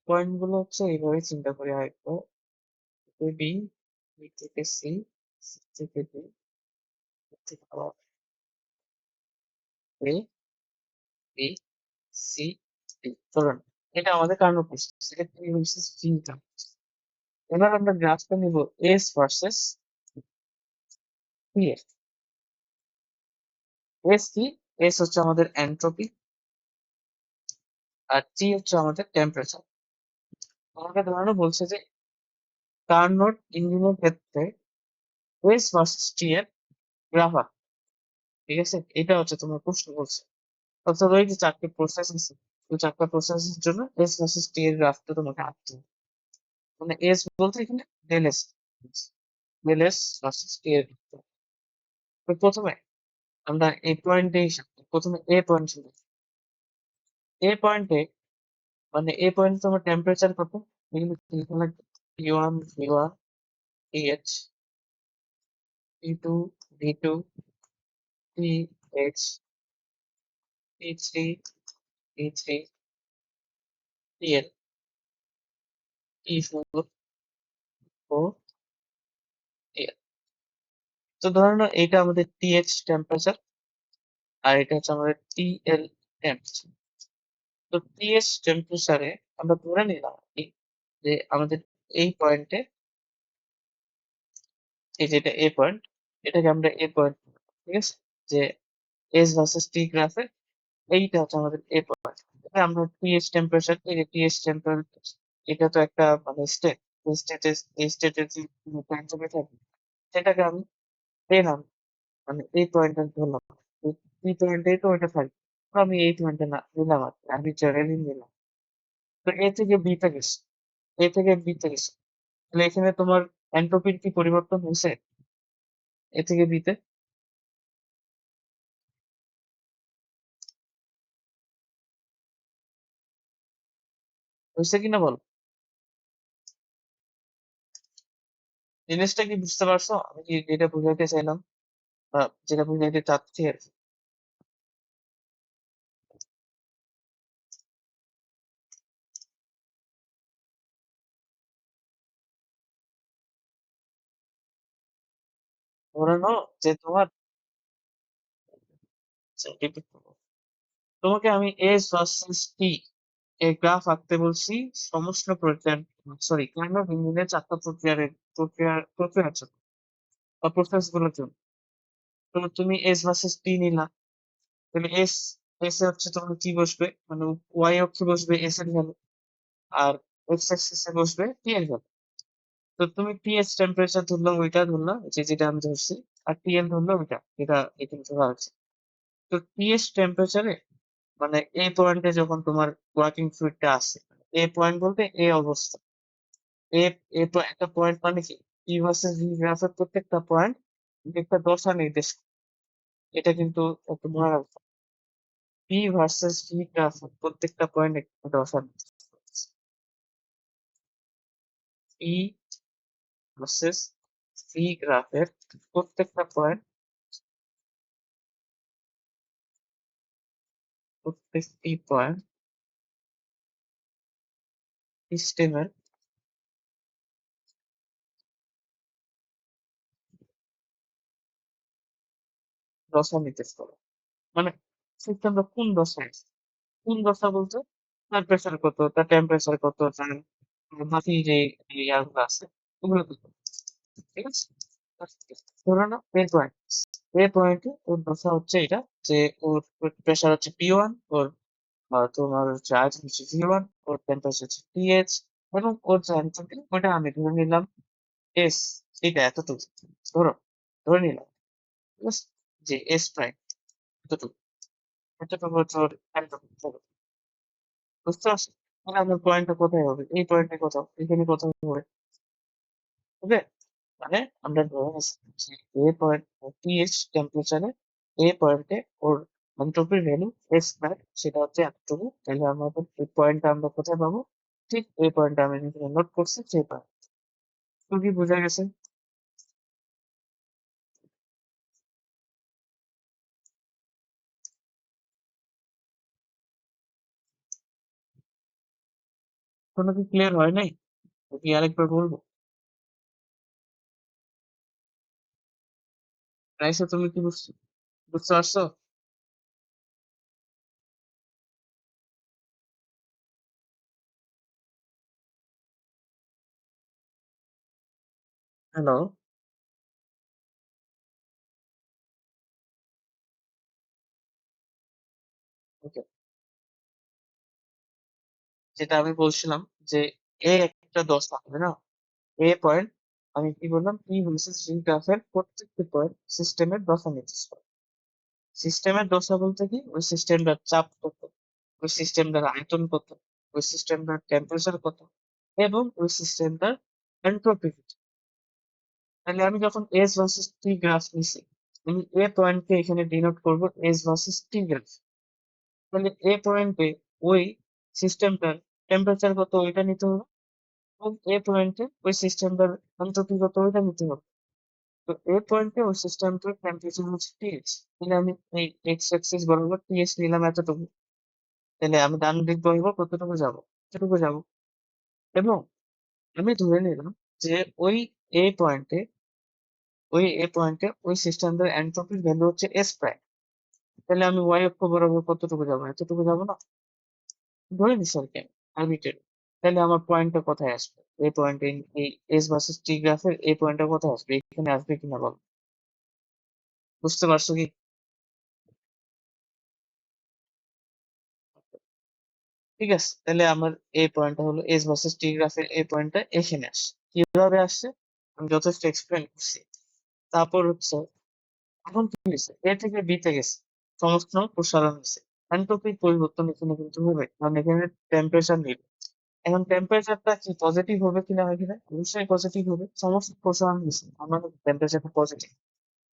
পয়েন্ট গুলো হচ্ছে এইভাবে চিন্তা করি হয়তো, বি, বি থেকে সি, সি থেকে ডি, থেকে আবার এ, বি, সি, ডি। ধরুন এটা আমাদের কার্নো প্রসেস, এটা কি হচ্ছে চিন্তা। এবার আমরা গ্রাফটা নিব এস ভার্সেস পি এর। এস কি? এস হচ্ছে আমাদের এন্ট্রপি আর টি হচ্ছে আমাদের টেম্পারেচার। আমাকে ধরানো বলছে যে কার্নোট ইঞ্জিনের ক্ষেত্রে এস ভার্সেস টি এর গ্রাফ আঁক। ঠিক আছে, এটা হচ্ছে তোমার প্রশ্ন বলছে। অর্থাৎ ওই যে চারটে প্রসেস আছে, ওই চারটা প্রসেসের জন্য এস ভার্সেস টি এর গ্রাফটা তোমাকে আঁকতে হবে। মানে এস বলতে এখানে del S, del S versus T এর graph টা। তো প্রথমে আমরা এই পয়েন্টে হিসাব করি। প্রথমে এ পয়েন্ট ছিল, এ পয়েন্টে মানে এ পয়েন্ট তোমার টেম্পারেচার কত, এগুলো কি লেখা লাগবে? T1 V1 TH, T2 V2 TH, T3 T3 TL, T4 ও TL। তো ধরে নাও এইটা আমাদের TH টেম্পারেচার আর এটা হচ্ছে আমাদের TL টেম্পারেচার। তো TH টেম্পারেচারে আমরা ধরে নিলাম কি যে আমাদের এই পয়েন্টে, এই যেটা এ পয়েন্ট, এটাকে আমরা এ পয়েন্ট, ঠিক আছে, যে এস ভার্সেস টি গ্রাফে এইটা হচ্ছে আমাদের এ পয়েন্ট। আমরা টিএস টেম্পারেচার, এই যে টিএস টেম্পারেচার, এটা তো একটা মানে স্টেট, স্টেটে এই স্টেটের যে টেম্পারেচার থাকে সেটাকে আমি পেলাম, মানে এই পয়েন্টটা ধরলাম, এই পয়েন্টেই তো ওইটা থাকবে। তো আমি এই পয়েন্টে না নিলাম আর কি, আমি জেনারেলি নিলাম। তো এ থেকে বিতে গেছে, এ থেকে বিতে গেছে, তাহলে এখানে তোমার এন্ট্রপির কি পরিবর্তন হয়েছে এ থেকে বিতে? হয়েছে কিনা বল, জিনিসটা কি বুঝতে পারছো আমি কি যেটা বুঝাইতে চাইলাম বা যেটা বুঝাইতে চাচ্ছি আর কি? ধরে নাও যে তোমার, আচ্ছা, repeat করবো। তোমাকে আমি এস ভার্সেস টি এর গ্রাফ আঁকতে বলছি সমস্ত প্রক্রিয়ার, সরি কার্নোট ইঞ্জিনের চারটা প্রক্রিয়া আছে বা প্রসেস গুলোর জন্য। তো তুমি এস ভার্সেস টি নিলা, তাহলে এস এ হচ্ছে তোমার কি বসবে, মানে ওয়াই অক্ষে বসবে এস এর ভ্যালু আর এক্স অ্যাক্সিসে বসবে টি এর ভ্যালু। তো তুমি টিএস টেম্পারেচার ধরলো, ওইটা ধরলো যেটা আমি ধরছি, আর টিএল ধরলো ওইটা, এটা এখানে ধরা হচ্ছে। তো টিএস টেম্পারেচারে মানে এই পয়েন্টে যখন তোমার ওয়ার্কিং ফ্লুইডটা আসে, এ পয়েন্ট বলতে এ অবস্থা, এ এ একটা পয়েন্ট মানে কি পি ভার্সেস ভি গ্রাফের প্রত্যেকটা পয়েন্ট একটা দশা নির্দেশ করে। এটা কিন্তু একটু মনে রাখবে, পি ভার্সেস ভি গ্রাফের প্রত্যেকটা পয়েন্ট একটা দশা নির্দেশ করছে। পি ভার্সেস সি গ্রাফের প্রত্যেকটা পয়েন্ট, প্রত্যেকটি পয়েন্ট সিস্টেমের দশা নির্দেশ করে। মানে সিস্টেমটা কোন দশায় আছে, কোন দশা বলতে তার প্রেসার কত, তার টেম্পারেচার কত, তার বাকি যে ইয়াগুলো আছে ওগুলো কত, ঠিক আছে? ধরে নাও এ পয়েন্ট, এ পয়েন্টে ওর দশা হচ্ছে এটা যে ওর প্রেসার হচ্ছে P1, ওর তোমার হচ্ছে আয়তন হচ্ছে V1, ওর টেম্পারেচার হচ্ছে TH, এবং ওর যে এনট্রপি ওটা আমি ধরে নিলাম S, এটা এতটুকু ধরো, ধরে নিলাম, ঠিক আছে, যে S প্রাইম এতটুকু, এতটুকু হচ্ছে ওর এনট্রপি। বুঝতে পারছো? তাহলে আপনার পয়েন্টটা কোথায় হবে? এই পয়েন্টে কোথাও, এখানে কোথাও হবে, ওকে? মানে আমরা ধরে নিচ্ছি যে এ পয়েন্ট TH টেম্পারেচারে এ পয়েন্টে ওর এনট্রপির ভ্যালু এস প্রাইম, সেটা হচ্ছে এতটুকু। তাহলে আমাদের এই পয়েন্টটা আমরা কোথায় পাবো? ঠিক এই পয়েন্টটা আমি এখানে নোট করছি, সেই পয়েন্ট। তো কি বোঝা গেছে? কোনো কি ক্লিয়ার হয় নাই? কি আরেকবার বলবো? রাইসা, তুমি কি বুঝছো, বুঝতে পারছো? হ্যালো? ওকে, যেটা আমি বলছিলাম যে এ একটা দশা হবে না, এ পয়েন্ট, আমি কি বললাম, পি ভার্সেস জি গ্রাফের প্রত্যেকটি পয়েন্ট সিস্টেমের দশা নির্দেশ করে। সিস্টেমের দশা বলতে কি, ওই সিস্টেমটার চাপ কত, ওই সিস্টেমটার আয়তন কত, ওই সিস্টেমটার টেম্পারেচার কত, এবং ওই সিস্টেমটার এন্ট্রপি কত। তাহলে আমি যখন এস ভার্সেস টি গ্রাফ নিছি, আমি এ পয়েন্টকে এখানে ডিনোট করব এস ভার্সেস টি গ্রাফ। তাহলে এ পয়েন্টে ওই সিস্টেমটার টেম্পারেচার কত ওইটা নিতে হবে, এবং এ পয়েন্টে ওই সিস্টেমটার এন্ট্রপি কত ওইটা নিতে হবে। তো এ পয়েন্টে ওই সিস্টেমটার টেম্পারেচার হচ্ছে টিএইচ। তাহলে আমি এই এক্স অ্যাক্সিস বরাবর টিএইচ নিলাম এতটুকু। তাহলে আমি ডান দিক বরাবর কতটুকু যাব? এতটুকু যাব। এবং আমি ধরে নিলাম যে ওই এ পয়েন্টে, ওই সিস্টেমটার এন্ট্রপির ভ্যালু হচ্ছে এস প্রাইম। তাহলে আমি ওয়াই অক্ষ বরাবর কতটুকু যাব? এতটুকু যাব না? ধরে নিচ্ছি আর কি, আরবিট্রারি। তাহলে আমার পয়েন্টটা কোথায় আসবে? এই পয়েন্টে, এই এস ভার্সেস টি গ্রাফের এই পয়েন্টটা কোথায় আসবে? এখানে আসবে কিনা বলো? বুঝতে পারছো কি? ঠিক আছে, তাহলে আমার এই পয়েন্টটা হলো এস ভার্সেস টি গ্রাফের এই পয়েন্টটা এখানে আসছে। কিভাবে আসছে আমি যথেষ্ট এক্সপ্লেন করছি। তারপর হচ্ছে এখন কি হয়েছে, এ থেকে বি তে গেছে, সমস্ত প্রসারণ হয়েছে, এন্ট্রপির পরিবর্তন এখানে কিন্তু হবে, কারণ এখানে টেম্পারেচার নেই। এখন টেম্পারেচারটা কি পজিটিভ হবে কিনা, হয় কিনা? অবশ্যই পজিটিভ হবে, সমস্ত প্রসারণ হয়েছে, আমার টেম্পারেচারটা পজিটিভ।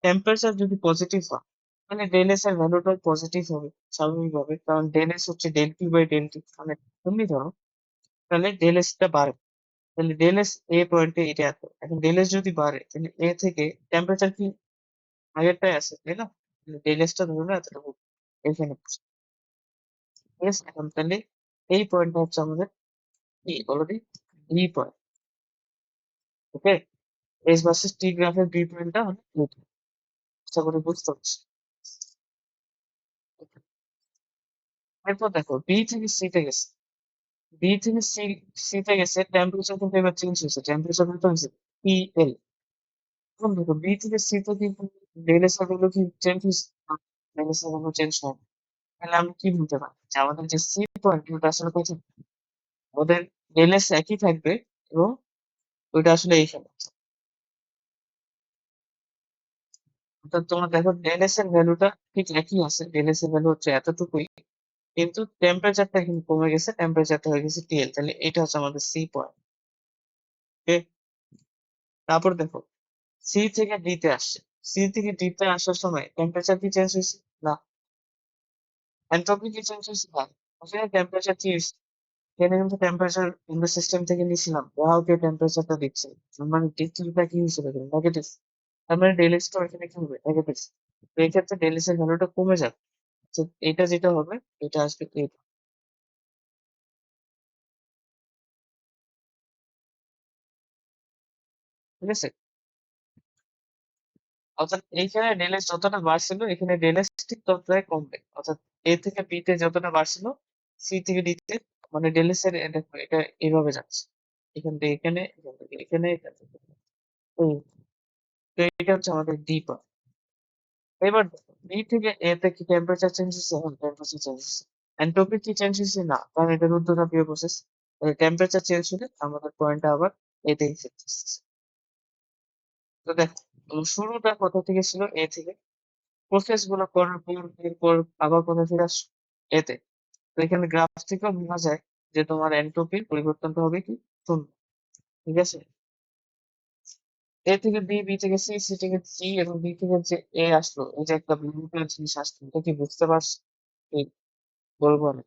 টেম্পারেচার যদি পজিটিভ হয়, মানে ডেল এস এর ভ্যালুটাও পজিটিভ হবে স্বাভাবিকভাবে, কারণ ডেল এস হচ্ছে del T by del T, মানে তুমি ধরো, তাহলে ডেল এস টা বাড়ে। তাহলে ডেল এস এ পয়েন্টে এটা এত, এখন ডেল এস যদি বাড়ে তাহলে এ থেকে টেম্পারেচার কি আগেরটাই আছে, তাই না? ডেল এস টা ধরো না এতটুকু এখানে, ঠিক আছে? এখন তাহলে এই পয়েন্টটা হচ্ছে আমাদের কি অলরেডি বি পয়েন্ট, ওকে? এস ভার্সেস টি গ্রাফের বি পয়েন্টটা হলো এইটা। আশা করি বুঝতে পারছি। এরপর দেখো বি থেকে সি তে গেছে, বি থেকে সি, সি তে গেছে, টেম্পারেচার কিন্তু এবার চেঞ্জ হয়েছে, টেম্পারেচার কত হয়েছে? টি এল। এখন দেখো বি থেকে সি তে কিন্তু ডেল এস এর ভ্যালু কি চেঞ্জ হয়েছে? ডেল এস এর ভ্যালু চেঞ্জ হয়। তাহলে আমি কি বলতে পারি যে আমাদের যে সি পয়েন্ট ওটা আসলে কোথায়? ওদের ডেল এস একই থাকবে, এবং ওইটা আসলে এইখানে। অর্থাৎ তোমরা দেখো ডেল এস এর ভ্যালুটা ঠিক একই আছে, ডেল এস এর ভ্যালু হচ্ছে এতটুকুই, কিন্তু টেম্পারেচারটা কিন্তু কমে গেছে, টেম্পারেচারটা হয়ে গেছে টিএল। তাহলে এটা হচ্ছে আমাদের সি পয়েন্ট, ওকে? তারপর দেখো সি থেকে ডি তে আসছে, সি থেকে ডি তে আসার সময় টেম্পারেচার কি চেঞ্জ হয়েছে? না। এন্ট্রপি কি চেঞ্জ হয়েছে? না। আসলে টেম্পারেচার কি হয়েছে? এখানে কিন্তু টেম্পারেচার আমরা সিস্টেম থেকে নিছিলাম, ওয়াও টেম্পারেচারটা দিচ্ছে, মানে ডিগ্রিটা কি হিসেবে দেবে, নেগেটিভ। তার মানে ডেলিস তো এখানে কি হবে, নেগেটিভ। তো এই ক্ষেত্রে ডেলিস এর ভ্যালুটা কমে যাবে। তো এটা যেটা হবে, এটা আসবে এইটা, ঠিক আছে। অর্থাৎ এইখানে ডেলিস যতটা বাড়ছিল, এখানে ডেলিস ঠিক ততটাই কমবে। অর্থাৎ এ থেকে বি তে যতটা বাড়ছিল, সি থেকে ডি তে, মানে ডেলিস এর দেখো এটা এইভাবে যাচ্ছে, এখান থেকে এখানে, এখান থেকে এখানে, এখান থেকে এখানে। হুম, তো এটা হচ্ছে আমাদের ডি পার্ট। এবার বি থেকে এ তে কি টেম্পারেচার চেঞ্জ হচ্ছে? হ্যাঁ, টেম্পারেচার চেঞ্জ হচ্ছে। এন্ট্রপি কি চেঞ্জ হচ্ছে? না, কারণ এটা রুদ্রতাপীয় প্রসেস। টেম্পারেচার চেঞ্জ হলে আমাদের পয়েন্টটা আবার এতেই ফিরে আসছে। তো দেখো, শুরুটা কোথা থেকে ছিল? এ থেকে। প্রসেস গুলো করার পর এরপর আবার কোথা ফিরে আসছো? এতে। তো এখানে গ্রাফ থেকেও বোঝা যায় যে তোমার এন্ট্রপির পরিবর্তনটা হবে কি? শূন্য। ঠিক আছে। এ থেকে বি, বি থেকে সি, সি থেকে সি এবং বি থেকে যে এ আসলো, এই যে একটা বিউটিফুল জিনিস আসলো, এটা কি বুঝতে পারছো? কি বলবো আমি?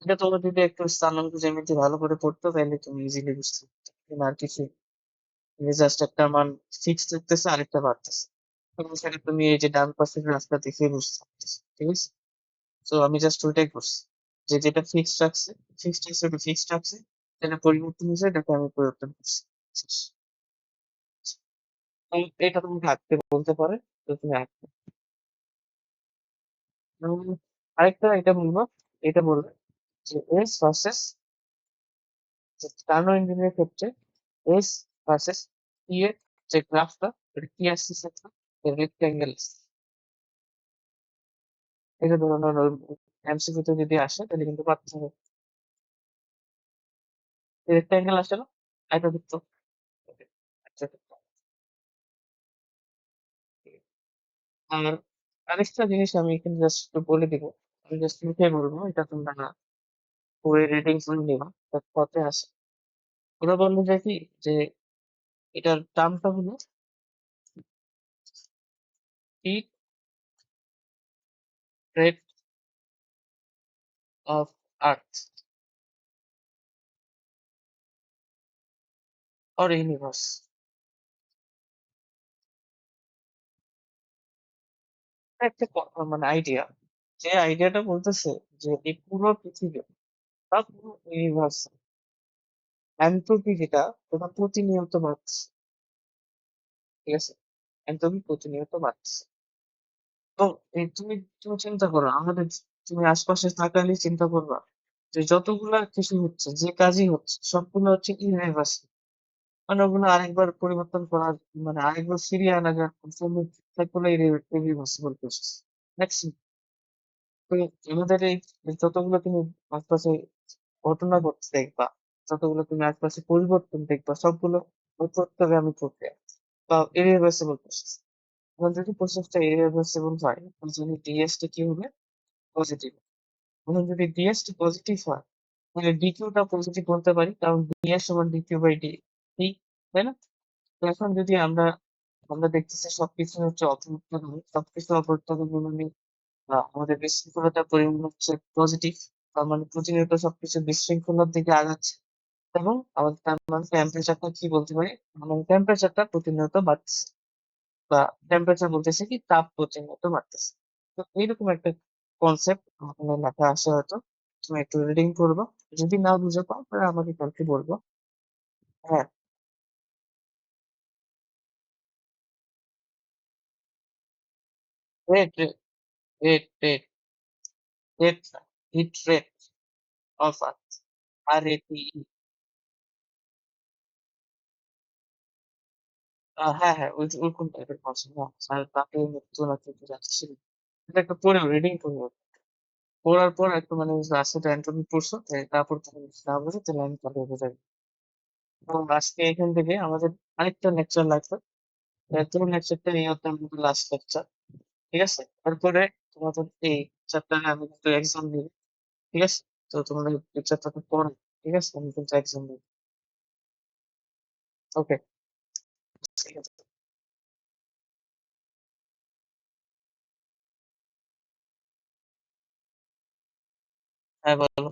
এটা তোমার যদি একটু স্থানাঙ্ক জ্যামিতি ভালো করে পড়তো তাহলে তুমি ইজিলি বুঝতে পারতো। কিন্তু আর কিছু, জাস্ট একটা মান ফিক্স থাকতেছে, আরেকটা বাড়তেছে। এবং সেটা তুমি এই যে ডান পাশের রাস্তা দেখে বুঝতে পারতেছো, ঠিক আছে। তো আমি জাস্ট ওইটাই করছি, যে যেটা ফিক্সড রাখছে, ফিক্সড রাখছে, ওটা ফিক্সড রাখছে, যেটা পরিবর্তন হয়েছে এটাকে আমি পরিবর্তন করছি। শেষ। তো এটা তোমাকে আঁকতে বলতে পারে, তো তুমি আঁকবে। উম, আরেকটা এটা বলবো, এটা বলবে যে এস ভার্সেস, টার্নো ইঞ্জিনের ক্ষেত্রে এস ভার্সেস টি এর যে গ্রাফটা, এটা কি আসছে? একটা রেক্ট্যাঙ্গেল। এটা ধরনের এমসিকিউ তে যদি আসে তাহলে কিন্তু পাচ্ছ, রেক্ট্যাঙ্গেল আসে না, আয়তক্ষেত্র। আচ্ছা, আর আরেকটা জিনিস আমি এখানে জাস্ট একটু বলে দিব, আমি জাস্ট লিখে বলবো, এটা তোমরা বই রিডিং করে নিবা, পথে আসে। ওরা বললো যে কি, যে এটার টার্মটা হলো heat rate of earth or universe. একটা মানে আইডিয়া, যে আইডিয়াটা বলতেছে যে এই পুরো পৃথিবী বা পুরো ইউনিভার্স এনট্রপি যেটা, ওটা প্রতিনিয়ত বাড়ছে, ঠিক আছে। এনট্রপি প্রতিনিয়ত বাড়ছে। তো এই তুমি তুমি চিন্তা করো, আমাদের তুমি আশপাশে তাকালে চিন্তা করবা যে যতগুলা কিছু হচ্ছে, যে কাজই হচ্ছে, সবগুলো হচ্ছে ইররিভার্সিবল। মানে ওগুলো আরেকবার পরিবর্তন করার, মানে আরেকবার ফিরিয়ে আনা যায়, সবগুলো ইররিভার্সিবল প্রসেস। ম্যাক্সিমাম। তো আমাদের এই যতগুলো তুমি আশপাশে ঘটনা ঘটছে দেখবা, যতগুলো তুমি আশপাশে পরিবর্তন দেখবা, সবগুলো ওই প্রত্যাগামী প্রক্রিয়া বা ইরিভার্সিবল প্রসেস। এখন যদি প্রসেসটা ইরিভার্সিবল হয়, তাহলে ডিএস টা কি হবে? পজিটিভ। এখন যদি ডিএস টা পজিটিভ হয়, তাহলে ডিকিউ টা পজিটিভ বলতে পারি, কারণ ডিএস সমান ডিকিউ বাই ডি, ঠিক, তাই না? তো এখন যদি আমরা আমরা দেখতেছি সবকিছু হচ্ছে অপরিবর্তনীয়, সবকিছু অপরিবর্তনীয়, মানে আমাদের বিশৃঙ্খলতার পরিমাণ হচ্ছে পজিটিভ, তার মানে প্রতিনিয়ত সবকিছু বিশৃঙ্খলার দিকে আগাচ্ছে। এবং আমাদের তার মানে টেম্পারেচারটা কি বলতে পারি, মানে টেম্পারেচারটা প্রতিনিয়ত বাড়ছে, বা টেম্পারেচার বলতেছে কি তাপ প্রতিনিয়ত বাড়তেছে। তো এইরকম একটা কনসেপ্ট আমার মাথায় আসে হয়তো, তুমি একটু রিডিং করবো। যদি না বুঝে পাও তাহলে আমাকে কালকে বলবো। হ্যাঁ, rate rate rate rate rate heat rate of earth, আর এটি, হ্যাঁ হ্যাঁ, ওই ওরকম টাইপের কনসেপ্ট। হ্যাঁ, আর তাকে মৃত্যু না কিন্তু যাচ্ছি, এটা একটা পড়ে রিডিং করবো। পড়ার পর একটু মানে রাস্তাটা অ্যান্টনি পড়ছো, তারপর তুমি না বুঝে তাহলে আমি তাহলে বোঝাই। এবং আজকে এখান থেকে আমাদের আরেকটা লেকচার লাগবে। তোমার লেকচারটা এই হচ্ছে আমাদের লাস্ট লেকচার, ঠিক আছে। তারপরে তোমাদের এই চ্যাপ্টারে আমি কিন্তু এক্সাম দিব, ঠিক আছে। তো তোমাদের এই চ্যাপ্টারটা পড়ো, ঠিক আছে, আমি কিন্তু এক্সাম দিব। ওকে, ঠিক আছে। হ্যাঁ, বলো।